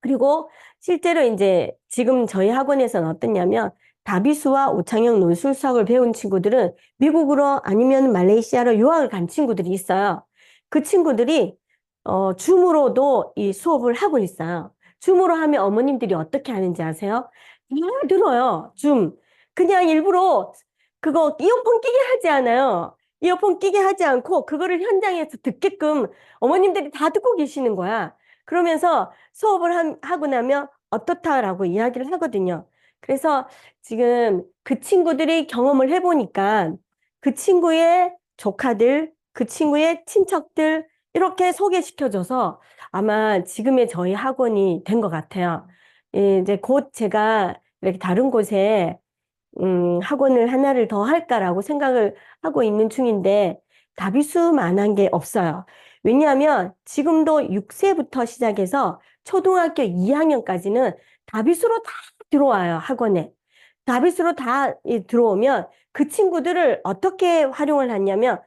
그리고 실제로 이제 지금 저희 학원에서는 어떠냐면 다비수와 오창영 논술 수학을 배운 친구들은 미국으로 아니면 말레이시아로 유학을 간 친구들이 있어요. 그 친구들이 줌으로도 이 수업을 하고 있어요. 줌으로 하면 어머님들이 어떻게 하는지 아세요? 다 들어요. 줌. 그냥 일부러 그거 이어폰 끼게 하지 않아요. 이어폰 끼게 하지 않고 그거를 현장에서 듣게끔 어머님들이 다 듣고 계시는 거야. 그러면서 수업을 하고 나면 어떻다라고 이야기를 하거든요. 그래서 지금 그 친구들이 경험을 해보니까 그 친구의 조카들, 그 친구의 친척들 이렇게 소개시켜줘서 아마 지금의 저희 학원이 된 것 같아요. 이제 곧 제가 이렇게 다른 곳에 학원을 하나를 더 할까라고 생각을 하고 있는 중인데 다비수만한 게 없어요. 왜냐하면 지금도 6세부터 시작해서 초등학교 2학년까지는 다비수로 다 들어와요, 학원에. 다비수로 다 들어오면 그 친구들을 어떻게 활용을 하냐면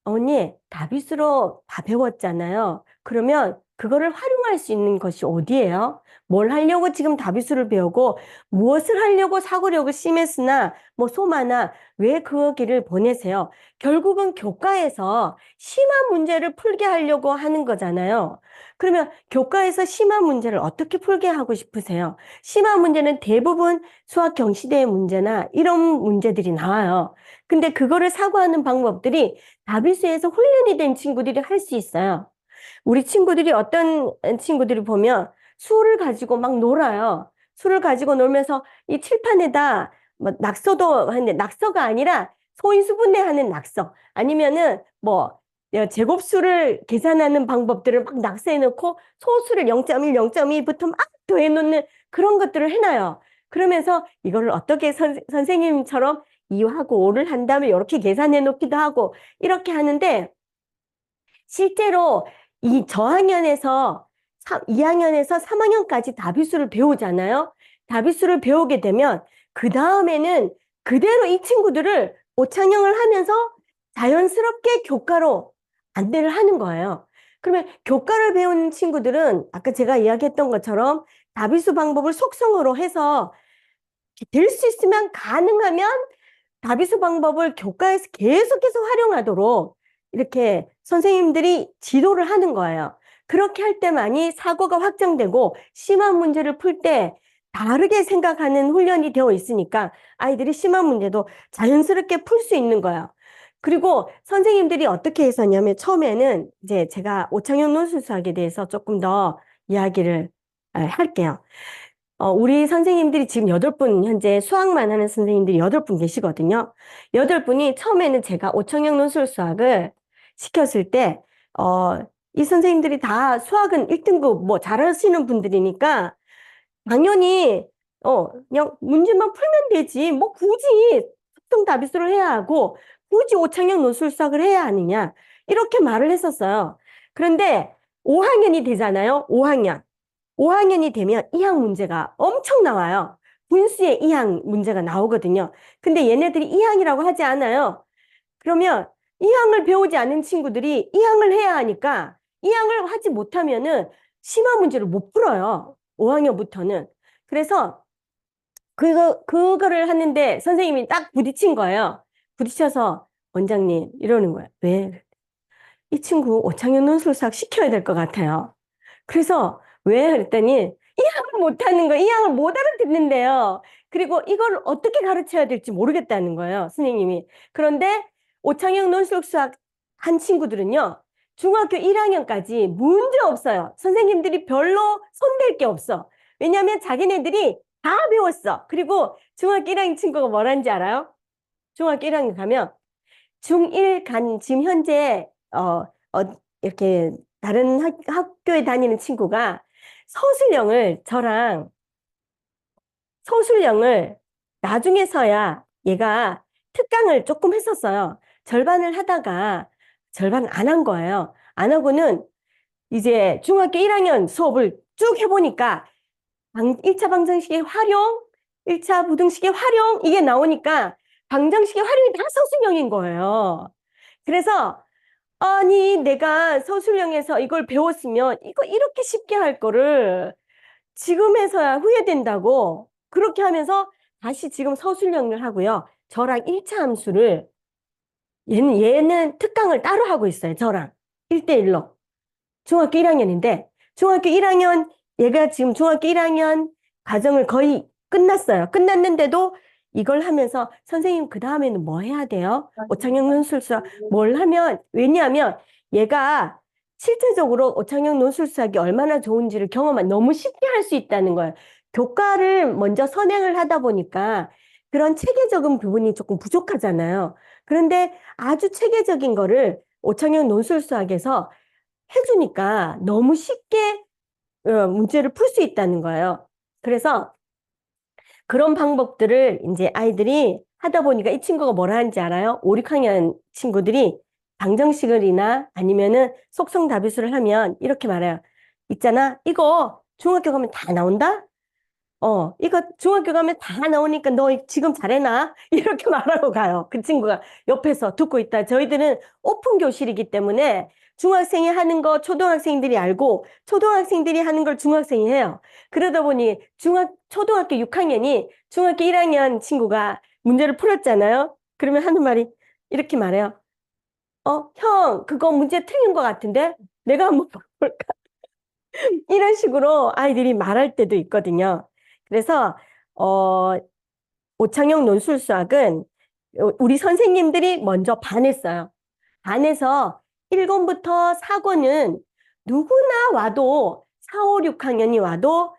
어머니, 다비스로 다 배웠잖아요. 그러면 그거를 활용할 수 있는 것이 어디예요? 뭘 하려고 지금 다비수를 배우고 무엇을 하려고 사고력을 심했으나 뭐 소마나 왜 그 길을 보내세요? 결국은 교과에서 심화 문제를 풀게 하려고 하는 거잖아요. 그러면 교과에서 심화 문제를 어떻게 풀게 하고 싶으세요? 심화 문제는 대부분 수학 경시대의 문제나 이런 문제들이 나와요. 근데 그거를 사고하는 방법들이 다비수에서 훈련이 된 친구들이 할 수 있어요. 우리 친구들이 어떤 친구들이 보면 수를 가지고 막 놀아요. 수를 가지고 놀면서 이 칠판에다 뭐 낙서도 하는데 낙서가 아니라 소인수분해하는 낙서 아니면은 뭐 제곱수를 계산하는 방법들을 막 낙서해 놓고 소수를 0.1, 0.2부터 막 더해 놓는 그런 것들을 해놔요. 그러면서 이거를 어떻게 선생님처럼 2하고 5를 한 다음에 이렇게 계산해 놓기도 하고 이렇게 하는데 실제로 이 저학년에서 2학년에서 3학년까지 다비수를 배우잖아요. 다비수를 배우게 되면 그 다음에는 그대로 이 친구들을 오창영을 하면서 자연스럽게 교과로 안내를 하는 거예요. 그러면 교과를 배우는 친구들은 아까 제가 이야기했던 것처럼 다비수 방법을 속성으로 해서 될 수 있으면 가능하면 다비수 방법을 교과에서 계속해서 활용하도록 이렇게 선생님들이 지도를 하는 거예요. 그렇게 할 때만이 사고가 확정되고 심한 문제를 풀 때 다르게 생각하는 훈련이 되어 있으니까 아이들이 심한 문제도 자연스럽게 풀 수 있는 거예요. 그리고 선생님들이 어떻게 했었냐면 처음에는 이제 제가 오창영 논술수학에 대해서 조금 더 이야기를 할게요. 우리 선생님들이 지금 8분 현재 수학만 하는 선생님들이 8분 계시거든요. 8분이 처음에는 제가 오창영 논술 수학을 시켰을 때 이 선생님들이 다 수학은 1등급 뭐 잘하시는 분들이니까 당연히 그냥 문제만 풀면 되지 뭐 굳이 특성 다비수를 해야 하고 굳이 오창영 논술 수학을 해야 하느냐 이렇게 말을 했었어요. 그런데 5학년이 되잖아요. 5학년이 되면 이항 문제가 엄청 나와요. 분수의 이항 문제가 나오거든요. 근데 얘네들이 이항이라고 하지 않아요. 그러면 이항을 배우지 않은 친구들이 이항을 해야 하니까 이항을 하지 못하면은 심화 문제를 못 풀어요. 5학년부터는. 그래서 그거를 하는데 선생님이 딱 부딪힌 거예요. 부딪혀서 원장님 이러는 거예요. 왜? 이 친구 오창현 논술수학 시켜야 될 것 같아요. 그래서 왜? 그랬더니 이항을 못하는 거, 이항을 못 알아듣는데요. 그리고 이걸 어떻게 가르쳐야 될지 모르겠다는 거예요, 선생님이. 그런데 오창영 논술수학 한 친구들은요, 중학교 1학년까지 문제 없어요. 선생님들이 별로 손댈 게 없어. 왜냐하면 자기네들이 다 배웠어. 그리고 중학교 1학년 친구가 뭐라는지 알아요? 중학교 1학년 가면 중1 지금 현재 이렇게 다른 학교에 다니는 친구가 서술형을 나중에서야 얘가 특강을 조금 했었어요. 절반을 하다가 절반 안 한 거예요. 안 하고는 이제 중학교 1학년 수업을 쭉 해보니까 1차 방정식의 활용, 1차 부등식의 활용 이게 나오니까 방정식의 활용이 다 서술형인 거예요. 그래서 아니 내가 서술형에서 이걸 배웠으면 이거 이렇게 쉽게 할 거를 지금에서야 후회된다고 그렇게 하면서 다시 지금 서술형을 하고요. 저랑 1차 함수를 얘는 특강을 따로 하고 있어요. 저랑 1대1로. 중학교 1학년인데 중학교 1학년 얘가 지금 중학교 1학년 과정을 거의 끝났어요. 끝났는데도 이걸 하면서 선생님 그 다음에는 뭐 해야 돼요? 오창영 논술수학 뭘 하면 왜냐하면 얘가 실제적으로 오창영 논술수학이 얼마나 좋은지를 경험한 너무 쉽게 할 수 있다는 거예요. 교과를 먼저 선행을 하다 보니까 그런 체계적인 부분이 조금 부족하잖아요. 그런데 아주 체계적인 거를 오창영 논술수학에서 해주니까 너무 쉽게 문제를 풀 수 있다는 거예요. 그래서 그런 방법들을 이제 아이들이 하다 보니까 이 친구가 뭐라 하는지 알아요? 5, 6학년 친구들이 방정식을이나 아니면은 속성 다비수를 하면 이렇게 말해요. 있잖아, 이거 중학교 가면 다 나온다? 이거 중학교 가면 다 나오니까 너 지금 잘해놔? 이렇게 말하러 가요. 그 친구가 옆에서 듣고 있다. 저희들은 오픈 교실이기 때문에 중학생이 하는 거 초등학생들이 알고 초등학생들이 하는 걸 중학생이 해요. 그러다 보니 초등학교 6학년이 중학교 1학년 친구가 문제를 풀었잖아요. 그러면 하는 말이 이렇게 말해요. 형, 그거 문제 틀린 것 같은데? 내가 한번 볼까? 이런 식으로 아이들이 말할 때도 있거든요. 그래서 오창영 논술수학은 우리 선생님들이 먼저 반했어요. 반해서 1권부터 4권은 누구나 와도 4, 5, 6학년이 와도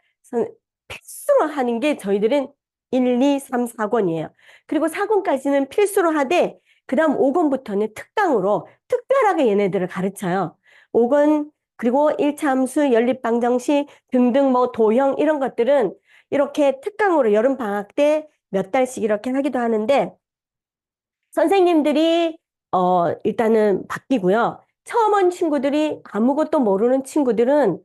필수로 하는 게 저희들은 1, 2, 3, 4권이에요. 그리고 4권까지는 필수로 하되 그 다음 5권부터는 특강으로 특별하게 얘네들을 가르쳐요. 5권 그리고 1차 함수, 연립방정식 등등 뭐 도형 이런 것들은 이렇게 특강으로 여름방학 때 몇 달씩 이렇게 하기도 하는데 선생님들이 일단은 바뀌고요. 처음 온 친구들이 아무것도 모르는 친구들은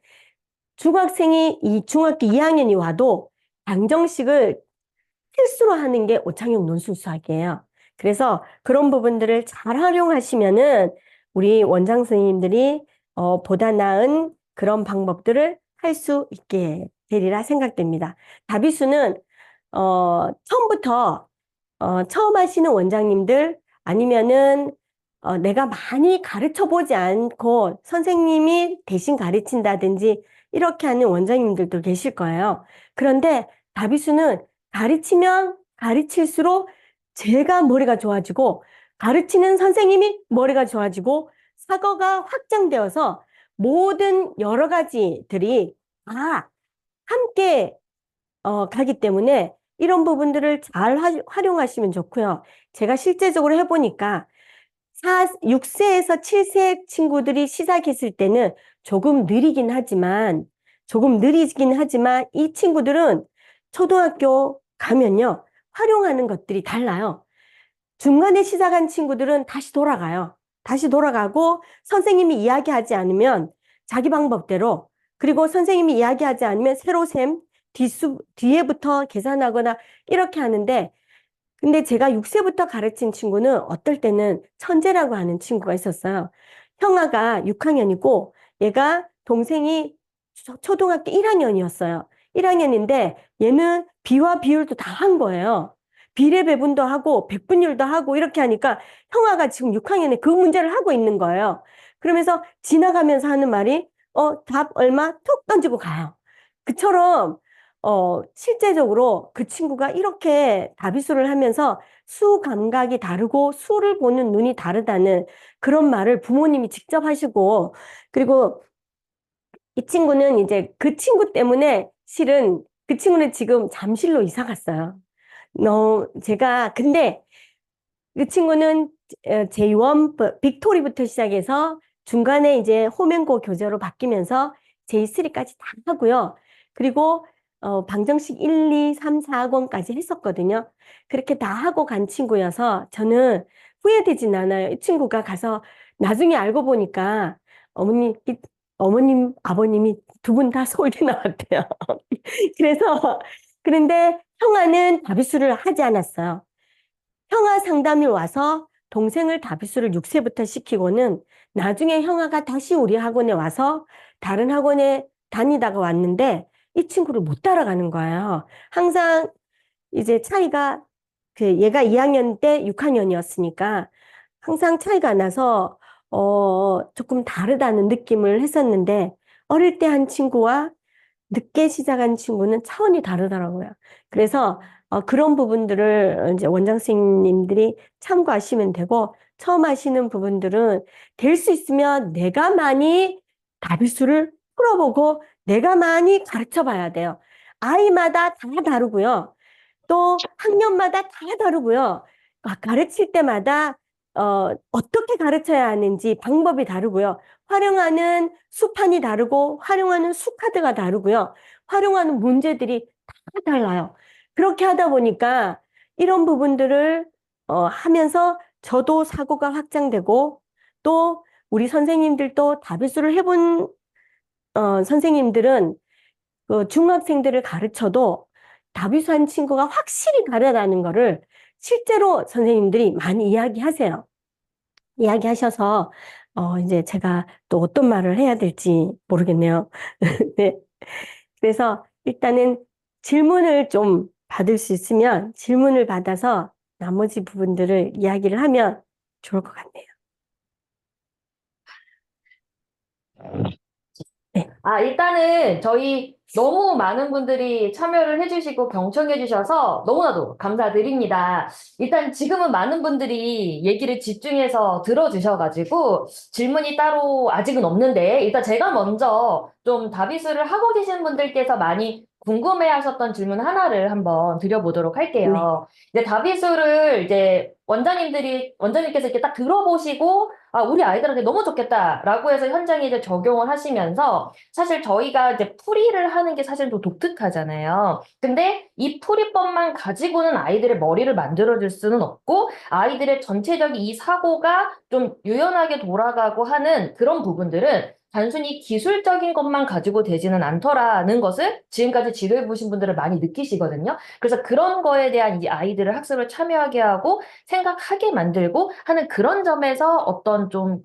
중학교 2학년이 와도 방정식을 필수로 하는 게 오창영 논술수학이에요. 그래서 그런 부분들을 잘 활용하시면은 우리 원장 선생님들이 보다 나은 그런 방법들을 할 수 있게 되리라 생각됩니다. 다비수는 처음부터 처음 하시는 원장님들 아니면은 내가 많이 가르쳐 보지 않고 선생님이 대신 가르친다든지 이렇게 하는 원장님들도 계실 거예요. 그런데 다비수는 가르치면 가르칠수록 제가 머리가 좋아지고 가르치는 선생님이 머리가 좋아지고 사고가 확장되어서 모든 여러 가지들이 다 함께 가기 때문에 이런 부분들을 잘 활용하시면 좋고요. 제가 실제적으로 해보니까 6세에서 7세 친구들이 시작했을 때는 조금 느리긴 하지만 이 친구들은 초등학교 가면요. 활용하는 것들이 달라요. 중간에 시작한 친구들은 다시 돌아가요. 다시 돌아가고 선생님이 이야기하지 않으면 자기 방법대로 그리고 선생님이 이야기하지 않으면 세로셈 뒤에부터 계산하거나 이렇게 하는데 근데 제가 6세부터 가르친 친구는 어떨 때는 천재라고 하는 친구가 있었어요. 형아가 6학년이고 얘가 동생이 초등학교 1학년이었어요. 1학년인데 얘는 비와 비율도 다 한 거예요. 비례 배분도 하고 백분율도 하고 이렇게 하니까 형아가 지금 6학년에 그 문제를 하고 있는 거예요. 그러면서 지나가면서 하는 말이 답 얼마 툭 던지고 가요. 그처럼 실제적으로 그 친구가 이렇게 다비수를 하면서 수 감각이 다르고 수를 보는 눈이 다르다는 그런 말을 부모님이 직접 하시고, 그리고 이 친구는 이제 그 친구 때문에 실은 그 친구는 지금 잠실로 이사 갔어요. 근데 그 친구는 J1 빅토리부터 시작해서 중간에 이제 호명고 교재로 바뀌면서 J3까지 다 하고요. 그리고 방정식 1, 2, 3, 4학원까지 했었거든요. 그렇게 다 하고 간 친구여서 저는 후회되진 않아요. 이 친구가 가서 나중에 알고 보니까 어머님, 아버님이 두 분 다 서울대 나왔대요. 그런데 형아는 다비수를 하지 않았어요. 형아 상담이 와서 동생을 다비수를 6세부터 시키고는 나중에 형아가 다시 우리 학원에 와서 다른 학원에 다니다가 왔는데 이 친구를 못 따라가는 거예요. 항상 이제 차이가 얘가 2학년 때 6학년이었으니까 항상 차이가 나서 조금 다르다는 느낌을 했었는데 어릴 때 한 친구와 늦게 시작한 친구는 차원이 다르더라고요. 그래서 그런 부분들을 이제 원장 선생님들이 참고하시면 되고, 처음 하시는 부분들은 될 수 있으면 내가 많이 다비수를 풀어보고 내가 많이 가르쳐 봐야 돼요. 아이마다 다 다르고요. 또 학년마다 다 다르고요. 가르칠 때마다 어떻게 가르쳐야 하는지 방법이 다르고요. 활용하는 수판이 다르고 활용하는 수카드가 다르고요. 활용하는 문제들이 다 달라요. 그렇게 하다 보니까 이런 부분들을 하면서 저도 사고가 확장되고 또 우리 선생님들도 다비수를 해본 선생님들은 그 중학생들을 가르쳐도 다비수한 친구가 확실히 다르다는 거를 실제로 선생님들이 많이 이야기하세요. 이야기하셔서 이제 제가 또 어떤 말을 해야 될지 모르겠네요. 네. 그래서 일단은 질문을 좀 받을 수 있으면 질문을 받아서 나머지 부분들을 이야기를 하면 좋을 것 같네요. 네. 일단은 저희 너무 많은 분들이 참여를 해주시고 경청해주셔서 너무나도 감사드립니다. 일단 지금은 많은 분들이 얘기를 집중해서 들어주셔가지고 질문이 따로 아직은 없는데 일단 제가 먼저 좀 다비수를 하고 계신 분들께서 많이 궁금해하셨던 질문 하나를 한번 드려보도록 할게요. 이제 다비수를 이제 원장님께서 이렇게 딱 들어보시고 우리 아이들한테 너무 좋겠다라고 해서 현장에 이제 적용을 하시면서 사실 저희가 이제 풀이를 하는 게 사실 또 독특하잖아요. 근데 이 풀이법만 가지고는 아이들의 머리를 만들어줄 수는 없고 아이들의 전체적인 이 사고가 좀 유연하게 돌아가고 하는 그런 부분들은 단순히 기술적인 것만 가지고 되지는 않더라는 것을 지금까지 지도해보신 분들은 많이 느끼시거든요. 그래서 그런 거에 대한 이제 아이들을 학습을 참여하게 하고 생각하게 만들고 하는 그런 점에서 어떤 좀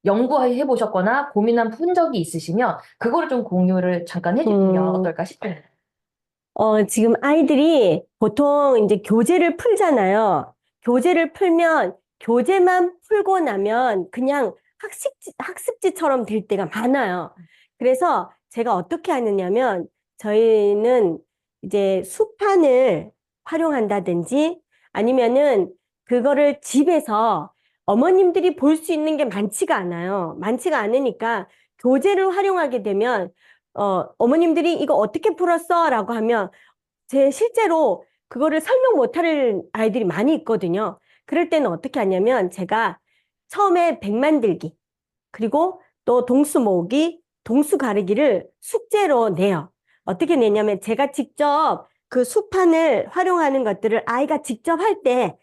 연구해 보셨거나 고민한 푼 적이 있으시면 그거를 좀 공유를 잠깐 해주시면 어떨까 싶어요. 지금 아이들이 보통 이제 교재를 풀잖아요. 교재를 풀면 교재만 풀고 나면 그냥 학습지처럼 될 때가 많아요. 그래서 제가 어떻게 하느냐면 저희는 이제 수판을 활용한다든지 아니면은 그거를 집에서 어머님들이 볼 수 있는 게 많지가 않아요. 많지가 않으니까 교재를 활용하게 되면 어머님들이 이거 어떻게 풀었어? 라고 하면 실제로 그거를 설명 못할 아이들이 많이 있거든요. 그럴 때는 어떻게 하냐면 제가 처음에 백 만들기 그리고 또 동수 모으기, 동수 가르기를 숙제로 내요. 어떻게 내냐면 제가 직접 그 수판을 활용하는 것들을 아이가 직접 할 때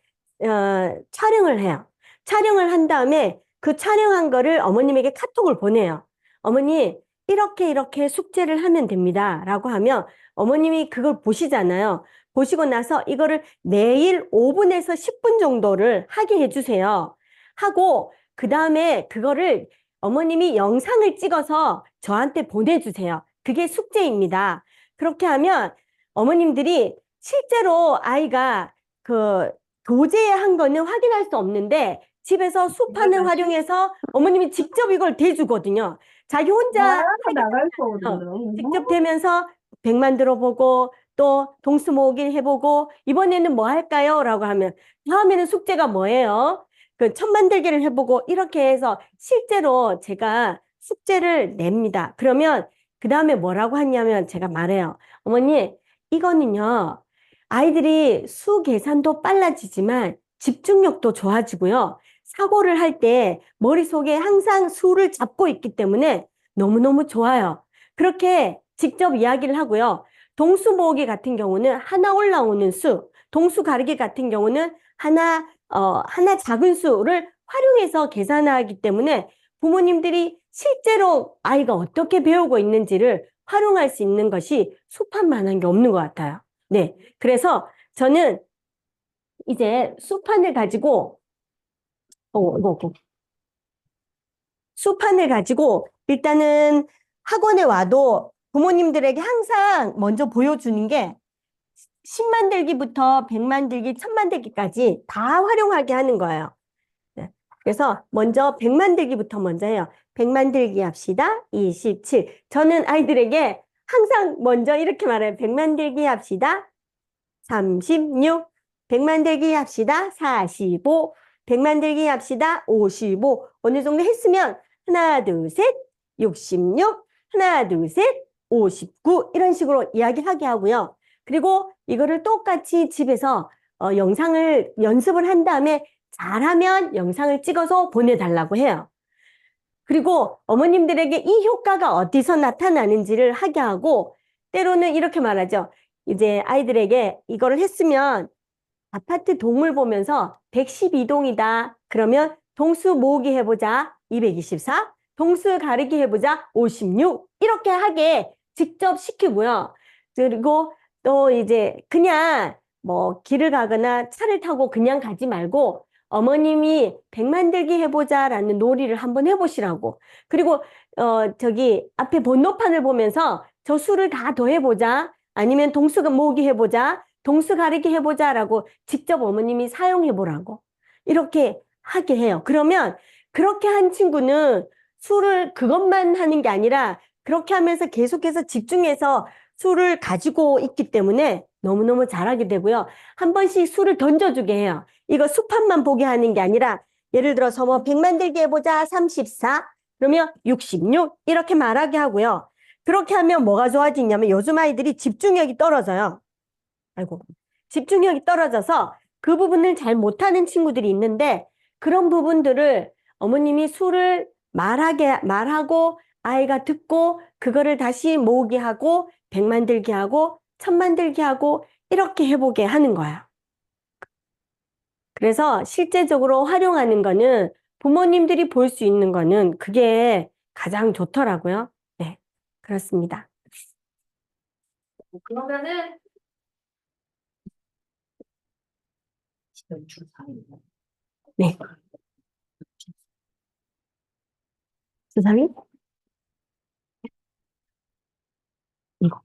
촬영을 해요. 촬영을 한 다음에 그 촬영한 거를 어머님에게 카톡을 보내요. 어머니 이렇게 숙제를 하면 됩니다. 라고 하면 어머님이 그걸 보시잖아요. 보시고 나서 이거를 매일 5분에서 10분 정도를 하게 해주세요. 하고 그 다음에 그거를 어머님이 영상을 찍어서 저한테 보내주세요. 그게 숙제입니다. 그렇게 하면 어머님들이 실제로 아이가 그 교재에 한 거는 확인할 수 없는데 집에서 수판을 활용해서 어머님이 직접 이걸 대주거든요. 자기 혼자 나갈 거거든. 직접 되면서 백만 들어보고 또 동수 모으기 해보고 이번에는 뭐 할까요? 라고 하면 다음에는 숙제가 뭐예요? 그 천만들기를 해보고 이렇게 해서 실제로 제가 숙제를 냅니다. 그러면 그 다음에 뭐라고 하냐면 제가 말해요. 어머니, 이거는요. 아이들이 수 계산도 빨라지지만 집중력도 좋아지고요. 사고를 할 때 머릿속에 항상 수를 잡고 있기 때문에 너무너무 좋아요. 그렇게 직접 이야기를 하고요. 동수 모으기 같은 경우는 하나 올라오는 수, 동수 가르기 같은 경우는 하나 작은 수를 활용해서 계산하기 때문에 부모님들이 실제로 아이가 어떻게 배우고 있는지를 활용할 수 있는 것이 수판만한 게 없는 것 같아요. 네. 그래서 저는 이제 수판을 가지고, 수판을 가지고 일단은 학원에 와도 부모님들에게 항상 먼저 보여주는 게 10만들기부터 100만들기, 1000만들기까지 다 활용하게 하는 거예요. 네. 그래서 먼저 100만들기부터 먼저 해요. 100만들기 합시다. 27. 저는 아이들에게 항상 먼저 이렇게 말해요. 100만들기 합시다. 36. 100만들기 합시다. 45. 100만들기 합시다. 55. 어느 정도 했으면 하나, 둘, 셋. 66. 하나, 둘, 셋. 59. 이런 식으로 이야기하게 하고요. 그리고 이거를 똑같이 집에서 영상을 연습을 한 다음에 잘하면 영상을 찍어서 보내달라고 해요. 그리고 어머님들에게 이 효과가 어디서 나타나는지를 하게 하고 때로는 이렇게 말하죠. 이제 아이들에게 이거를 했으면 아파트 동물 보면서 112동이다. 그러면 동수 모으기 해보자. 224. 동수 가르기 해보자. 56. 이렇게 하게 직접 시키고요. 그리고 또 이제 그냥 뭐 길을 가거나 차를 타고 그냥 가지 말고 어머님이 100만들기 해보자라는 놀이를 한번 해보시라고. 그리고 저기 앞에 번호판을 보면서 저 수를 다 더해보자. 아니면 동수 모으기 해보자. 동수 가르기 해보자라고 직접 어머님이 사용해보라고. 이렇게 하게 해요. 그러면 그렇게 한 친구는 수를 그것만 하는 게 아니라 그렇게 하면서 계속해서 집중해서 수를 가지고 있기 때문에 너무너무 잘하게 되고요. 한 번씩 수를 던져주게 해요. 이거 수판만 보게 하는 게 아니라 예를 들어서 뭐 100만들기 해보자 34 그러면 66 이렇게 말하게 하고요. 그렇게 하면 뭐가 좋아지냐면 요즘 아이들이 집중력이 떨어져요. 아이고, 집중력이 떨어져서 그 부분을 잘 못하는 친구들이 있는데 그런 부분들을 어머님이 수를 말하고 아이가 듣고 그거를 다시 모으게 하고 100만들기 하고 1000만들기 하고 이렇게 해보게 하는 거예요. 그래서 실제적으로 활용하는 거는 부모님들이 볼 수 있는 거는 그게 가장 좋더라고요. 네, 그렇습니다. 그러면은 네. 수상이? 이거.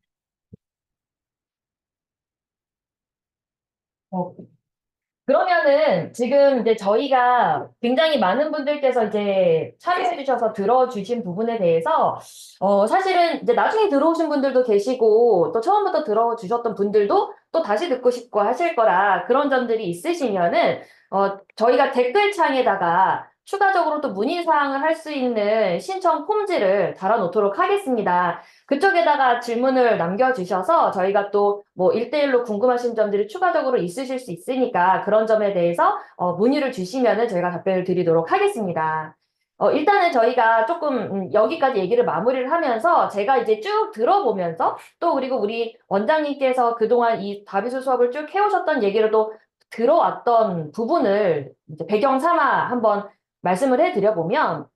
그러면은 지금 이제 저희가 굉장히 많은 분들께서 이제 참여해 주셔서 들어주신 부분에 대해서 사실은 이제 나중에 들어오신 분들도 계시고 또 처음부터 들어주셨던 분들도 또 다시 듣고 싶고 하실 거라 그런 점들이 있으시면은 저희가 댓글창에다가 추가적으로 또 문의사항을 할 수 있는 신청 폼지를 달아놓도록 하겠습니다. 그쪽에다가 질문을 남겨주셔서 저희가 또 뭐 1대1로 궁금하신 점들이 추가적으로 있으실 수 있으니까 그런 점에 대해서 문의를 주시면은 저희가 답변을 드리도록 하겠습니다. 일단은 저희가 조금 여기까지 얘기를 마무리를 하면서 제가 이제 쭉 들어보면서 또 그리고 우리 원장님께서 그동안 이 다비수 수업을 쭉 해오셨던 얘기를 또 들어왔던 부분을 이제 배경 삼아 한번 말씀을 해드려보면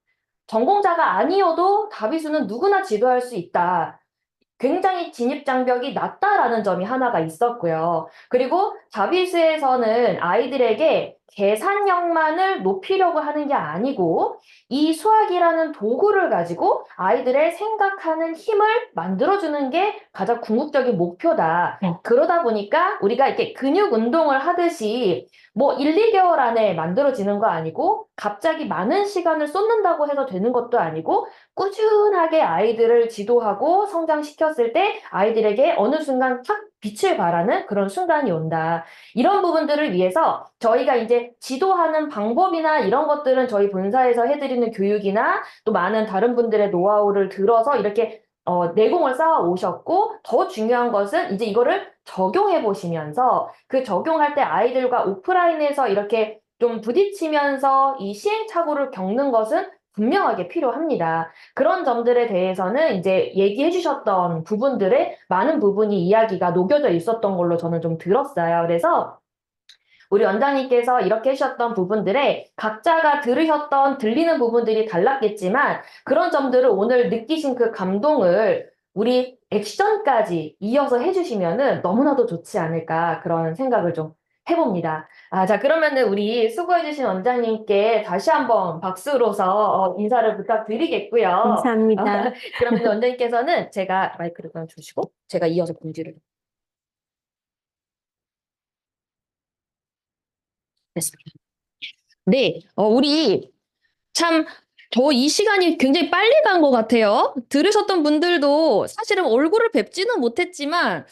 전공자가 아니어도 다비수는 누구나 지도할 수 있다. 굉장히 진입장벽이 낮다라는 점이 하나가 있었고요. 그리고 다비수에서는 아이들에게 계산력만을 높이려고 하는 게 아니고 이 수학이라는 도구를 가지고 아이들의 생각하는 힘을 만들어주는 게 가장 궁극적인 목표다. 그러다 보니까 우리가 이렇게 근육 운동을 하듯이 뭐 1, 2개월 안에 만들어지는 거 아니고 갑자기 많은 시간을 쏟는다고 해서 되는 것도 아니고 꾸준하게 아이들을 지도하고 성장시켰을 때 아이들에게 어느 순간 탁 빛을 발하는 그런 순간이 온다. 이런 부분들을 위해서 저희가 이제 지도하는 방법이나 이런 것들은 저희 본사에서 해드리는 교육이나 또 많은 다른 분들의 노하우를 들어서 이렇게 내공을 쌓아 오셨고, 더 중요한 것은 이제 이거를 적용해 보시면서 그 적용할 때 아이들과 오프라인에서 이렇게 좀 부딪히면서 이 시행착오를 겪는 것은 분명하게 필요합니다. 그런 점들에 대해서는 이제 얘기해 주셨던 부분들의 많은 부분이 이야기가 녹여져 있었던 걸로 저는 좀 들었어요. 그래서 우리 원장님께서 이렇게 해주셨던 부분들에 각자가 들으셨던 들리는 부분들이 달랐겠지만 그런 점들을 오늘 느끼신 그 감동을 우리 액션까지 이어서 해주시면은 너무나도 좋지 않을까 그런 생각을 좀 해봅니다. 자, 그러면은 우리 수고해주신 원장님께 다시 한번 박수로서 인사를 부탁드리겠고요. 감사합니다. 그러면 원장님께서는 제가 마이크를 그냥 주시고 제가 이어서 공지를 했습니다. 네, 우리 참, 저 이 시간이 굉장히 빨리 간 것 같아요. 들으셨던 분들도 사실은 얼굴을 뵙지는 못했지만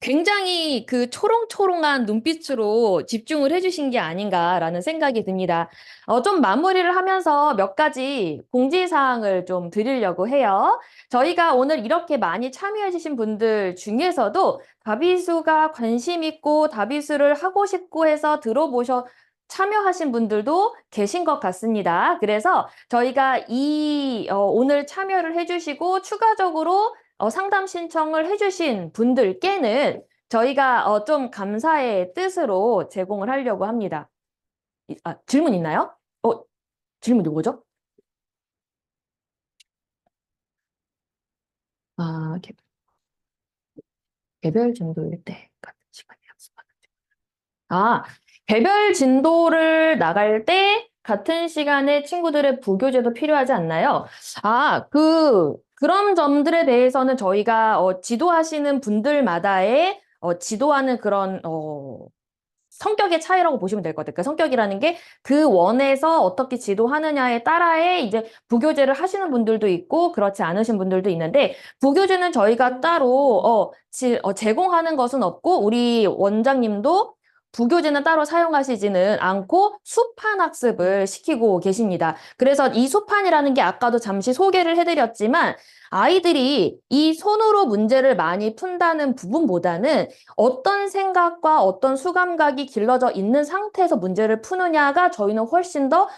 굉장히 그 초롱초롱한 눈빛으로 집중을 해주신 게 아닌가라는 생각이 듭니다. 좀 마무리를 하면서 몇 가지 공지사항을 좀 드리려고 해요. 저희가 오늘 이렇게 많이 참여해주신 분들 중에서도 다비수가 관심 있고 다비수를 하고 싶고 해서 참여하신 분들도 계신 것 같습니다. 그래서 저희가 오늘 참여를 해주시고 추가적으로 상담 신청을 해주신 분들께는 저희가 좀 감사의 뜻으로 제공을 하려고 합니다. 질문 있나요? 질문 누구죠? 개별 진도일 때 같은 시간에 학습하는 개별 진도를 나갈 때 같은 시간에 친구들의 부교재도 필요하지 않나요? 그런 점들에 대해서는 저희가 지도하시는 분들마다의 지도하는 그런 성격의 차이라고 보시면 될 것 같아요. 그 성격이라는 게 그 원에서 어떻게 지도하느냐에 따라에 이제 부교재를 하시는 분들도 있고 그렇지 않으신 분들도 있는데 부교재는 저희가 따로 제공하는 것은 없고 우리 원장님도 부교재는 따로 사용하시지는 않고 수판 학습을 시키고 계십니다. 그래서 이 수판이라는 게 아까도 잠시 소개를 해드렸지만 아이들이 이 손으로 문제를 많이 푼다는 부분보다는 어떤 생각과 어떤 수감각이 길러져 있는 상태에서 문제를 푸느냐가 저희는 훨씬 더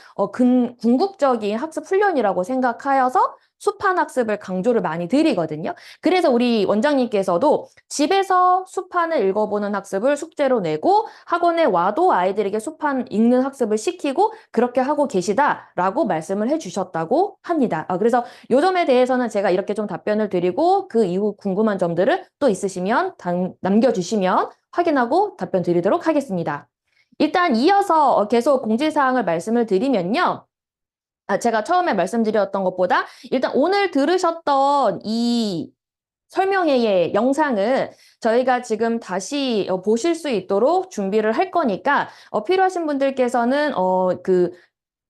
궁극적인 학습 훈련이라고 생각하여서 수판 학습을 강조를 많이 드리거든요. 그래서 우리 원장님께서도 집에서 수판을 읽어보는 학습을 숙제로 내고 학원에 와도 아이들에게 수판 읽는 학습을 시키고 그렇게 하고 계시다라고 말씀을 해주셨다고 합니다. 그래서 이 점에 대해서는 제가 이렇게 좀 답변을 드리고 그 이후 궁금한 점들을 또 있으시면 남겨주시면 확인하고 답변 드리도록 하겠습니다. 일단 이어서 계속 공지사항을 말씀을 드리면요. 제가 처음에 말씀드렸던 것보다 일단 오늘 들으셨던 이 설명회의 영상은 저희가 지금 다시 보실 수 있도록 준비를 할 거니까 필요하신 분들께서는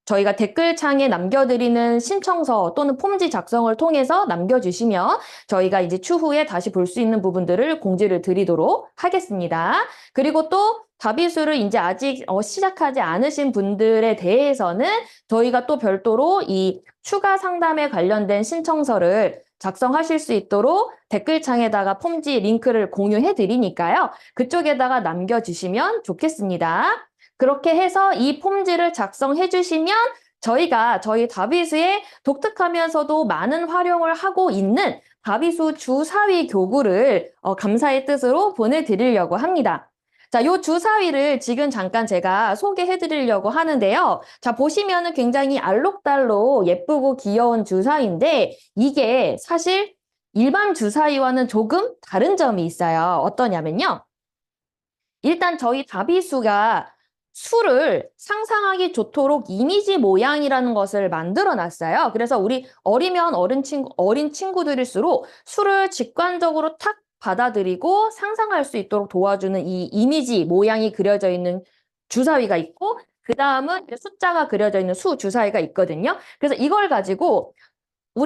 저희가 댓글창에 남겨드리는 신청서 또는 폼지 작성을 통해서 남겨주시면 저희가 이제 추후에 다시 볼 수 있는 부분들을 공지를 드리도록 하겠습니다. 그리고 또 다비수를 이제 아직 시작하지 않으신 분들에 대해서는 저희가 또 별도로 이 추가 상담에 관련된 신청서를 작성하실 수 있도록 댓글창에다가 폼지 링크를 공유해 드리니까요. 그쪽에다가 남겨주시면 좋겠습니다. 그렇게 해서 이 폼지를 작성해 주시면 저희가 저희 다비수의 독특하면서도 많은 활용을 하고 있는 다비수 주사위 교구를 감사의 뜻으로 보내드리려고 합니다. 자, 요 주사위를 지금 잠깐 제가 소개해 드리려고 하는데요. 자, 보시면은 굉장히 알록달록 예쁘고 귀여운 주사위인데 이게 사실 일반 주사위와는 조금 다른 점이 있어요. 어떠냐면요. 일단 저희 다비수가 수를 상상하기 좋도록 이미지 모양이라는 것을 만들어 놨어요. 그래서 우리 어린 친구들일수록 수를 직관적으로 탁 받아들이고 상상할 수 있도록 도와주는 이 이미지 모양이 그려져 있는 주사위가 있고, 그 다음은 숫자가 그려져 있는 수 주사위가 있거든요. 그래서 이걸 가지고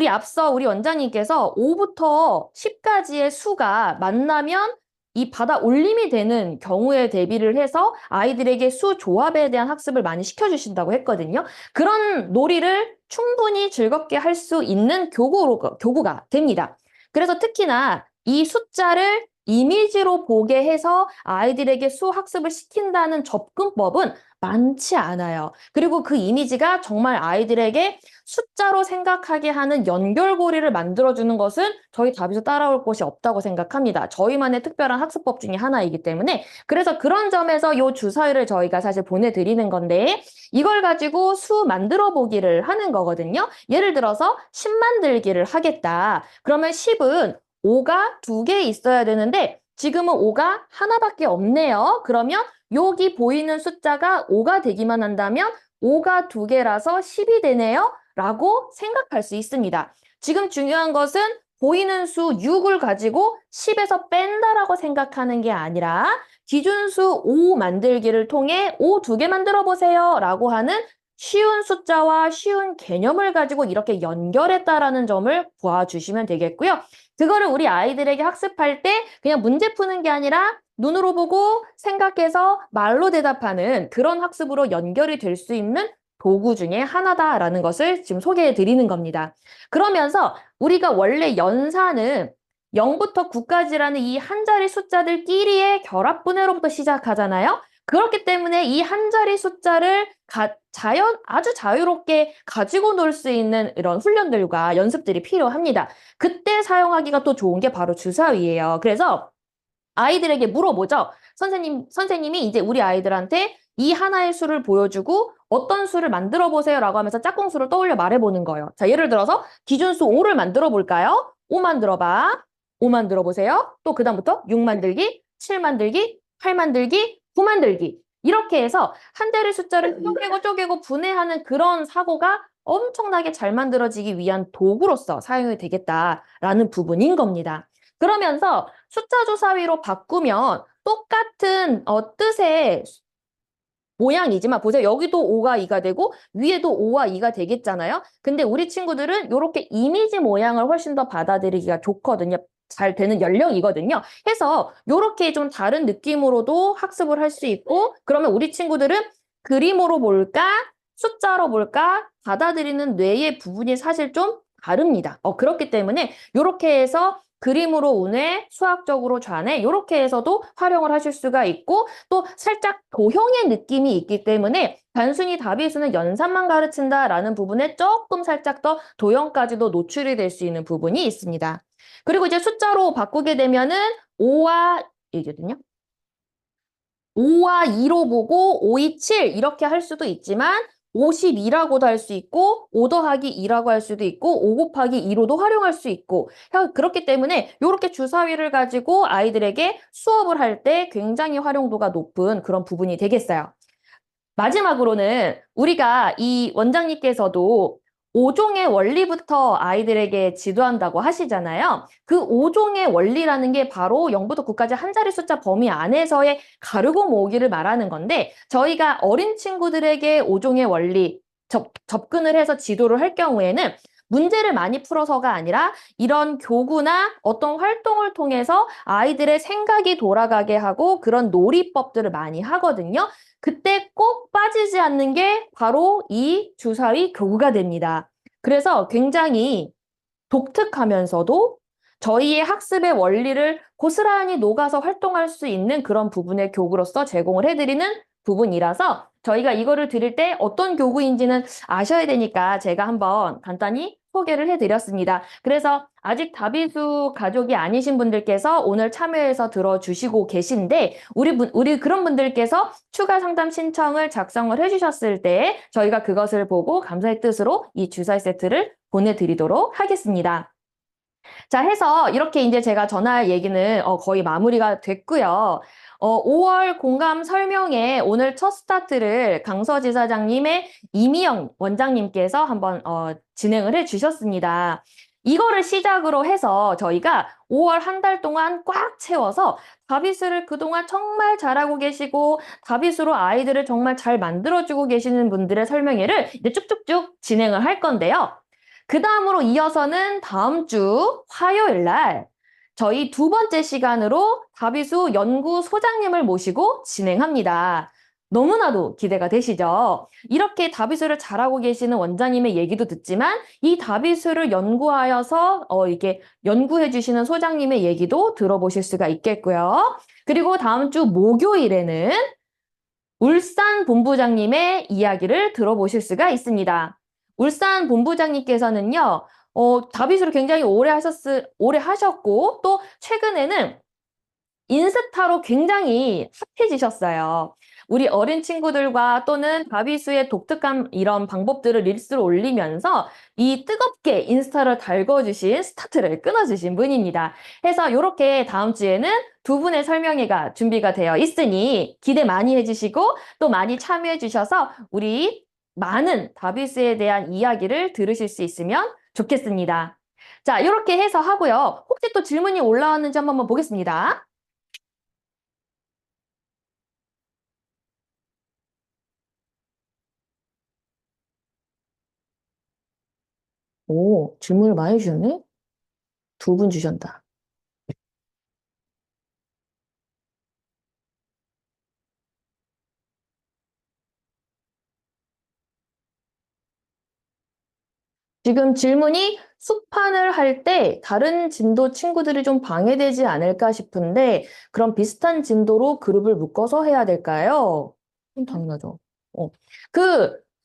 앞서 우리 원장님께서 5부터 10까지의 수가 만나면 이 받아 올림이 되는 경우에 대비를 해서 아이들에게 수 조합에 대한 학습을 많이 시켜주신다고 했거든요. 그런 놀이를 충분히 즐겁게 할 수 있는 교구가 됩니다. 그래서 특히나 이 숫자를 이미지로 보게 해서 아이들에게 수 학습을 시킨다는 접근법은 많지 않아요. 그리고 그 이미지가 정말 아이들에게 숫자로 생각하게 하는 연결고리를 만들어주는 것은 저희 답에서 따라올 곳이 없다고 생각합니다. 저희만의 특별한 학습법 중에 하나이기 때문에. 그래서 그런 점에서 이 주사위를 저희가 사실 보내드리는 건데, 이걸 가지고 수 만들어 보기를 하는 거거든요. 예를 들어서 10 만들기를 하겠다. 그러면 10은 5가 2개 있어야 되는데 지금은 5가 하나밖에 없네요. 그러면 여기 보이는 숫자가 5가 되기만 한다면 5가 2개라서 10이 되네요. 라고 생각할 수 있습니다. 지금 중요한 것은 보이는 수 6을 가지고 10에서 뺀다라고 생각하는 게 아니라 기준수 5 만들기를 통해 5 2개 만들어 보세요 라고 하는 쉬운 숫자와 쉬운 개념을 가지고 이렇게 연결했다라는 점을 보아주시면 되겠고요. 그거를 우리 아이들에게 학습할 때 그냥 문제 푸는 게 아니라 눈으로 보고 생각해서 말로 대답하는 그런 학습으로 연결이 될 수 있는 도구 중에 하나다라는 것을 지금 소개해 드리는 겁니다. 그러면서 우리가 원래 연산은 0부터 9까지라는 이 한 자리 숫자들끼리의 결합분해로부터 시작하잖아요. 그렇기 때문에 이 한 자리 숫자를 아주 자유롭게 가지고 놀 수 있는 이런 훈련들과 연습들이 필요합니다. 그때 사용하기가 또 좋은 게 바로 주사위예요. 그래서 아이들에게 물어보죠. 선생님이 이제 우리 아이들한테 이 하나의 수를 보여주고 어떤 수를 만들어 보세요 라고 하면서 짝꿍수를 떠올려 말해보는 거예요. 자, 예를 들어서 기준수 5를 만들어 볼까요? 5 만들어 봐. 5 만들어 보세요. 또 그다음부터 6 만들기, 7 만들기, 8 만들기, 9 만들기. 이렇게 해서 한 자리 숫자를 쪼개고 분해하는 그런 사고가 엄청나게 잘 만들어지기 위한 도구로서 사용이 되겠다라는 부분인 겁니다. 그러면서 숫자 주사위로 바꾸면 똑같은 뜻의 모양이지만 보세요. 여기도 5가 2가 되고 위에도 5와 2가 되겠잖아요. 근데 우리 친구들은 이렇게 이미지 모양을 훨씬 더 받아들이기가 좋거든요. 잘 되는 연령이거든요. 해서 이렇게 좀 다른 느낌으로도 학습을 할 수 있고, 그러면 우리 친구들은 그림으로 볼까 숫자로 볼까 받아들이는 뇌의 부분이 사실 좀 다릅니다. 그렇기 때문에 이렇게 해서 그림으로 운해, 수학적으로 좌뇌 이렇게 해서도 활용을 하실 수가 있고, 또 살짝 도형의 느낌이 있기 때문에 단순히 답의수는 연산만 가르친다라는 부분에 조금 살짝 더 도형까지도 노출이 될 수 있는 부분이 있습니다. 그리고 이제 숫자로 바꾸게 되면은 5와 1거든요. 5와 2로 보고 5, 2, 7 이렇게 할 수도 있지만 52라고도 할 수 있고 5 더하기 2라고 할 수도 있고 5 곱하기 2로도 활용할 수 있고, 그렇기 때문에 이렇게 주사위를 가지고 아이들에게 수업을 할 때 굉장히 활용도가 높은 그런 부분이 되겠어요. 마지막으로는 우리가 이 원장님께서도 5종의 원리부터 아이들에게 지도한다고 하시잖아요. 그 5종의 원리라는 게 바로 0부터 9까지 한 자리 숫자 범위 안에서의 가르고 모으기를 말하는 건데, 저희가 어린 친구들에게 5종의 원리 접근을 해서 지도를 할 경우에는 문제를 많이 풀어서가 아니라 이런 교구나 어떤 활동을 통해서 아이들의 생각이 돌아가게 하고 그런 놀이법들을 많이 하거든요. 그때 꼭 빠지지 않는 게 바로 이 주사위 교구가 됩니다. 그래서 굉장히 독특하면서도 저희의 학습의 원리를 고스란히 녹아서 활동할 수 있는 그런 부분의 교구로서 제공을 해드리는 부분이라서 저희가 이거를 드릴 때 어떤 교구인지는 아셔야 되니까 제가 한번 간단히 소개를 해드렸습니다. 그래서 아직 다비수 가족이 아니신 분들께서 오늘 참여해서 들어주시고 계신데, 우리 그런 분들께서 추가 상담 신청을 작성을 해주셨을 때 저희가 그것을 보고 감사의 뜻으로 이 주사위 세트를 보내드리도록 하겠습니다. 자, 해서 이렇게 이제 제가 전할 얘기는 거의 마무리가 됐고요. 5월 공감 설명회 오늘 첫 스타트를 강서지사장님의 이미영 원장님께서 한번 진행을 해주셨습니다. 이거를 시작으로 해서 저희가 5월 한 달 동안 꽉 채워서 다비수를 그동안 정말 잘하고 계시고 다비수로 아이들을 정말 잘 만들어주고 계시는 분들의 설명회를 이제 쭉쭉쭉 진행을 할 건데요. 그 다음으로 이어서는 다음 주 화요일 날 저희 두 번째 시간으로 다비수 연구소장님을 모시고 진행합니다. 너무나도 기대가 되시죠? 이렇게 다비수를 잘하고 계시는 원장님의 얘기도 듣지만 이 다비수를 연구하여서 이렇게 연구해 주시는 소장님의 얘기도 들어보실 수가 있겠고요. 그리고 다음 주 목요일에는 울산 본부장님의 이야기를 들어보실 수가 있습니다. 울산 본부장님께서는요, 다비수를 굉장히 오래 하셨고, 또 최근에는 인스타로 굉장히 핫해지셨어요. 우리 어린 친구들과 또는 다비수의 독특한 이런 방법들을 릴스로 올리면서 이 뜨겁게 인스타를 달궈주신 스타트를 끊어주신 분입니다. 해서 이렇게 다음 주에는 두 분의 설명회가 준비가 되어 있으니 기대 많이 해주시고 또 많이 참여해 주셔서 우리 많은 다비수에 대한 이야기를 들으실 수 있으면 좋겠습니다. 자, 이렇게 해서 하고요. 혹시 또 질문이 올라왔는지 한번 보겠습니다. 오, 질문을 많이 주셨네? 두 분 주셨다. 지금 질문이 수판을 할 때 다른 진도 친구들이 좀 방해되지 않을까 싶은데 그럼 비슷한 진도로 그룹을 묶어서 해야 될까요? 당연하죠.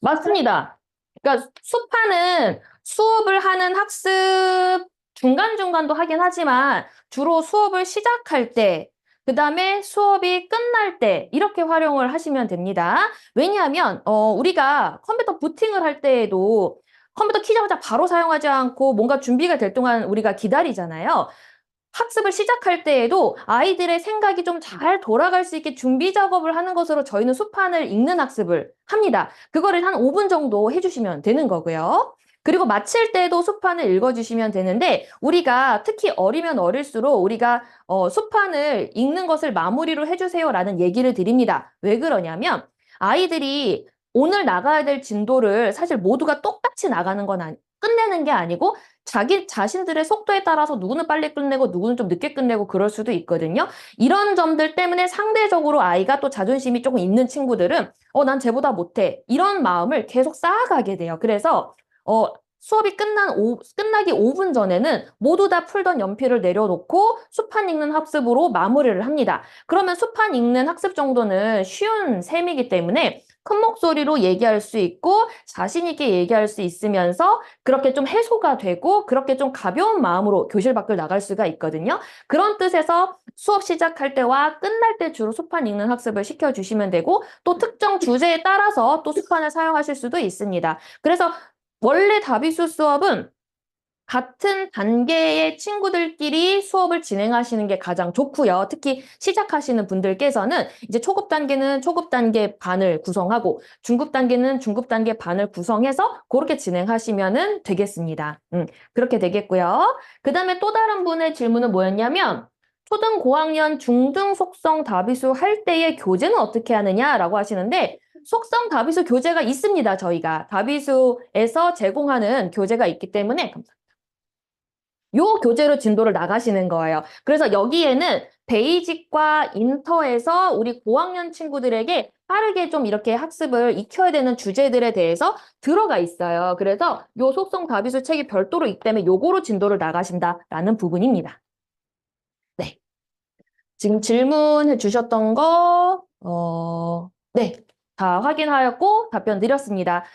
맞습니다. 그러니까 수판은 수업을 하는 학습 중간중간도 하긴 하지만 주로 수업을 시작할 때, 그 다음에 수업이 끝날 때 이렇게 활용을 하시면 됩니다. 왜냐하면 우리가 컴퓨터 부팅을 할 때에도 컴퓨터 키자마자 바로 사용하지 않고 뭔가 준비가 될 동안 우리가 기다리잖아요. 학습을 시작할 때에도 아이들의 생각이 좀 잘 돌아갈 수 있게 준비 작업을 하는 것으로 저희는 수판을 읽는 학습을 합니다. 그거를 한 5분 정도 해주시면 되는 거고요. 그리고 마칠 때도 수판을 읽어주시면 되는데 우리가 특히 어리면 어릴수록 우리가 수판을 읽는 것을 마무리로 해주세요라는 얘기를 드립니다. 왜 그러냐면 아이들이 오늘 나가야 될 진도를 사실 모두가 똑같이 나가는 건 끝내는 게 아니고 자기 자신들의 속도에 따라서 누구는 빨리 끝내고 누구는 좀 늦게 끝내고 그럴 수도 있거든요. 이런 점들 때문에 상대적으로 아이가 또 자존심이 조금 있는 친구들은 난 쟤보다 못해. 이런 마음을 계속 쌓아가게 돼요. 그래서 수업이 끝나기 5분 전에는 모두 다 풀던 연필을 내려놓고 수판 읽는 학습으로 마무리를 합니다. 그러면 수판 읽는 학습 정도는 쉬운 셈이기 때문에 큰 목소리로 얘기할 수 있고 자신 있게 얘기할 수 있으면서 그렇게 좀 해소가 되고 그렇게 좀 가벼운 마음으로 교실 밖을 나갈 수가 있거든요. 그런 뜻에서 수업 시작할 때와 끝날 때 주로 수판 읽는 학습을 시켜주시면 되고 또 특정 주제에 따라서 또 수판을 사용하실 수도 있습니다. 그래서 원래 다비수 수업은 같은 단계의 친구들끼리 수업을 진행하시는 게 가장 좋고요. 특히 시작하시는 분들께서는 이제 초급 단계는 초급 단계 반을 구성하고 중급 단계는 중급 단계 반을 구성해서 그렇게 진행하시면 되겠습니다. 그렇게 되겠고요. 그 다음에 또 다른 분의 질문은 뭐였냐면 초등 고학년 중등 속성 다비수 할 때의 교재는 어떻게 하느냐라고 하시는데 속성 다비수 교재가 있습니다. 저희가 다비수에서 제공하는 교재가 있기 때문에 요 교재로 진도를 나가시는 거예요. 그래서 여기에는 베이직과 인터에서 우리 고학년 친구들에게 빠르게 좀 이렇게 학습을 익혀야 되는 주제들에 대해서 들어가 있어요. 그래서 요 속성 다비수 책이 별도로 있기 때문에 요거로 진도를 나가신다라는 부분입니다. 네. 지금 질문해 주셨던 거, 네. 다 확인하였고 답변 드렸습니다.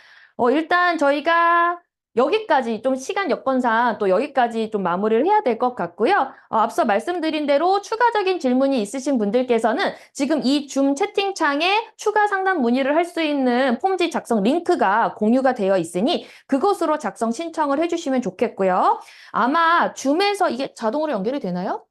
일단 저희가 여기까지 좀 시간 여건상 또 여기까지 좀 마무리를 해야 될 것 같고요. 앞서 말씀드린 대로 추가적인 질문이 있으신 분들께서는 지금 이 줌 채팅창에 추가 상담 문의를 할 수 있는 폼지 작성 링크가 공유가 되어 있으니 그것으로 작성 신청을 해주시면 좋겠고요. 아마 줌에서 이게 자동으로 연결이 되나요?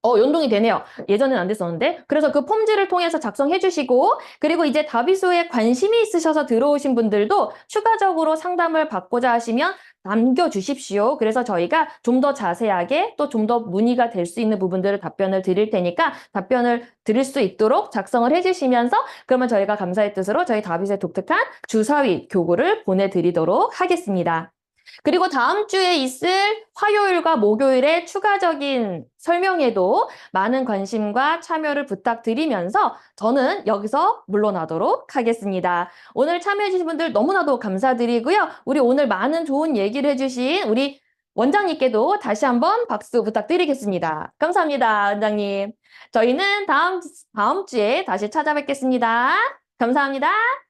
연동이 되네요. 예전엔 안 됐었는데. 그래서 그 폼지를 통해서 작성해 주시고, 그리고 이제 다비소에 관심이 있으셔서 들어오신 분들도 추가적으로 상담을 받고자 하시면 남겨주십시오. 그래서 저희가 좀 더 자세하게 또 좀 더 문의가 될 수 있는 부분들을 답변을 드릴 테니까 답변을 드릴 수 있도록 작성을 해주시면서 그러면 저희가 감사의 뜻으로 저희 다비소의 독특한 주사위 교구를 보내드리도록 하겠습니다. 그리고 다음 주에 있을 화요일과 목요일의 추가적인 설명에도 많은 관심과 참여를 부탁드리면서 저는 여기서 물러나도록 하겠습니다. 오늘 참여해주신 분들 너무나도 감사드리고요. 우리 오늘 많은 좋은 얘기를 해주신 우리 원장님께도 다시 한번 박수 부탁드리겠습니다. 감사합니다, 원장님. 저희는 다음 주에 다시 찾아뵙겠습니다. 감사합니다.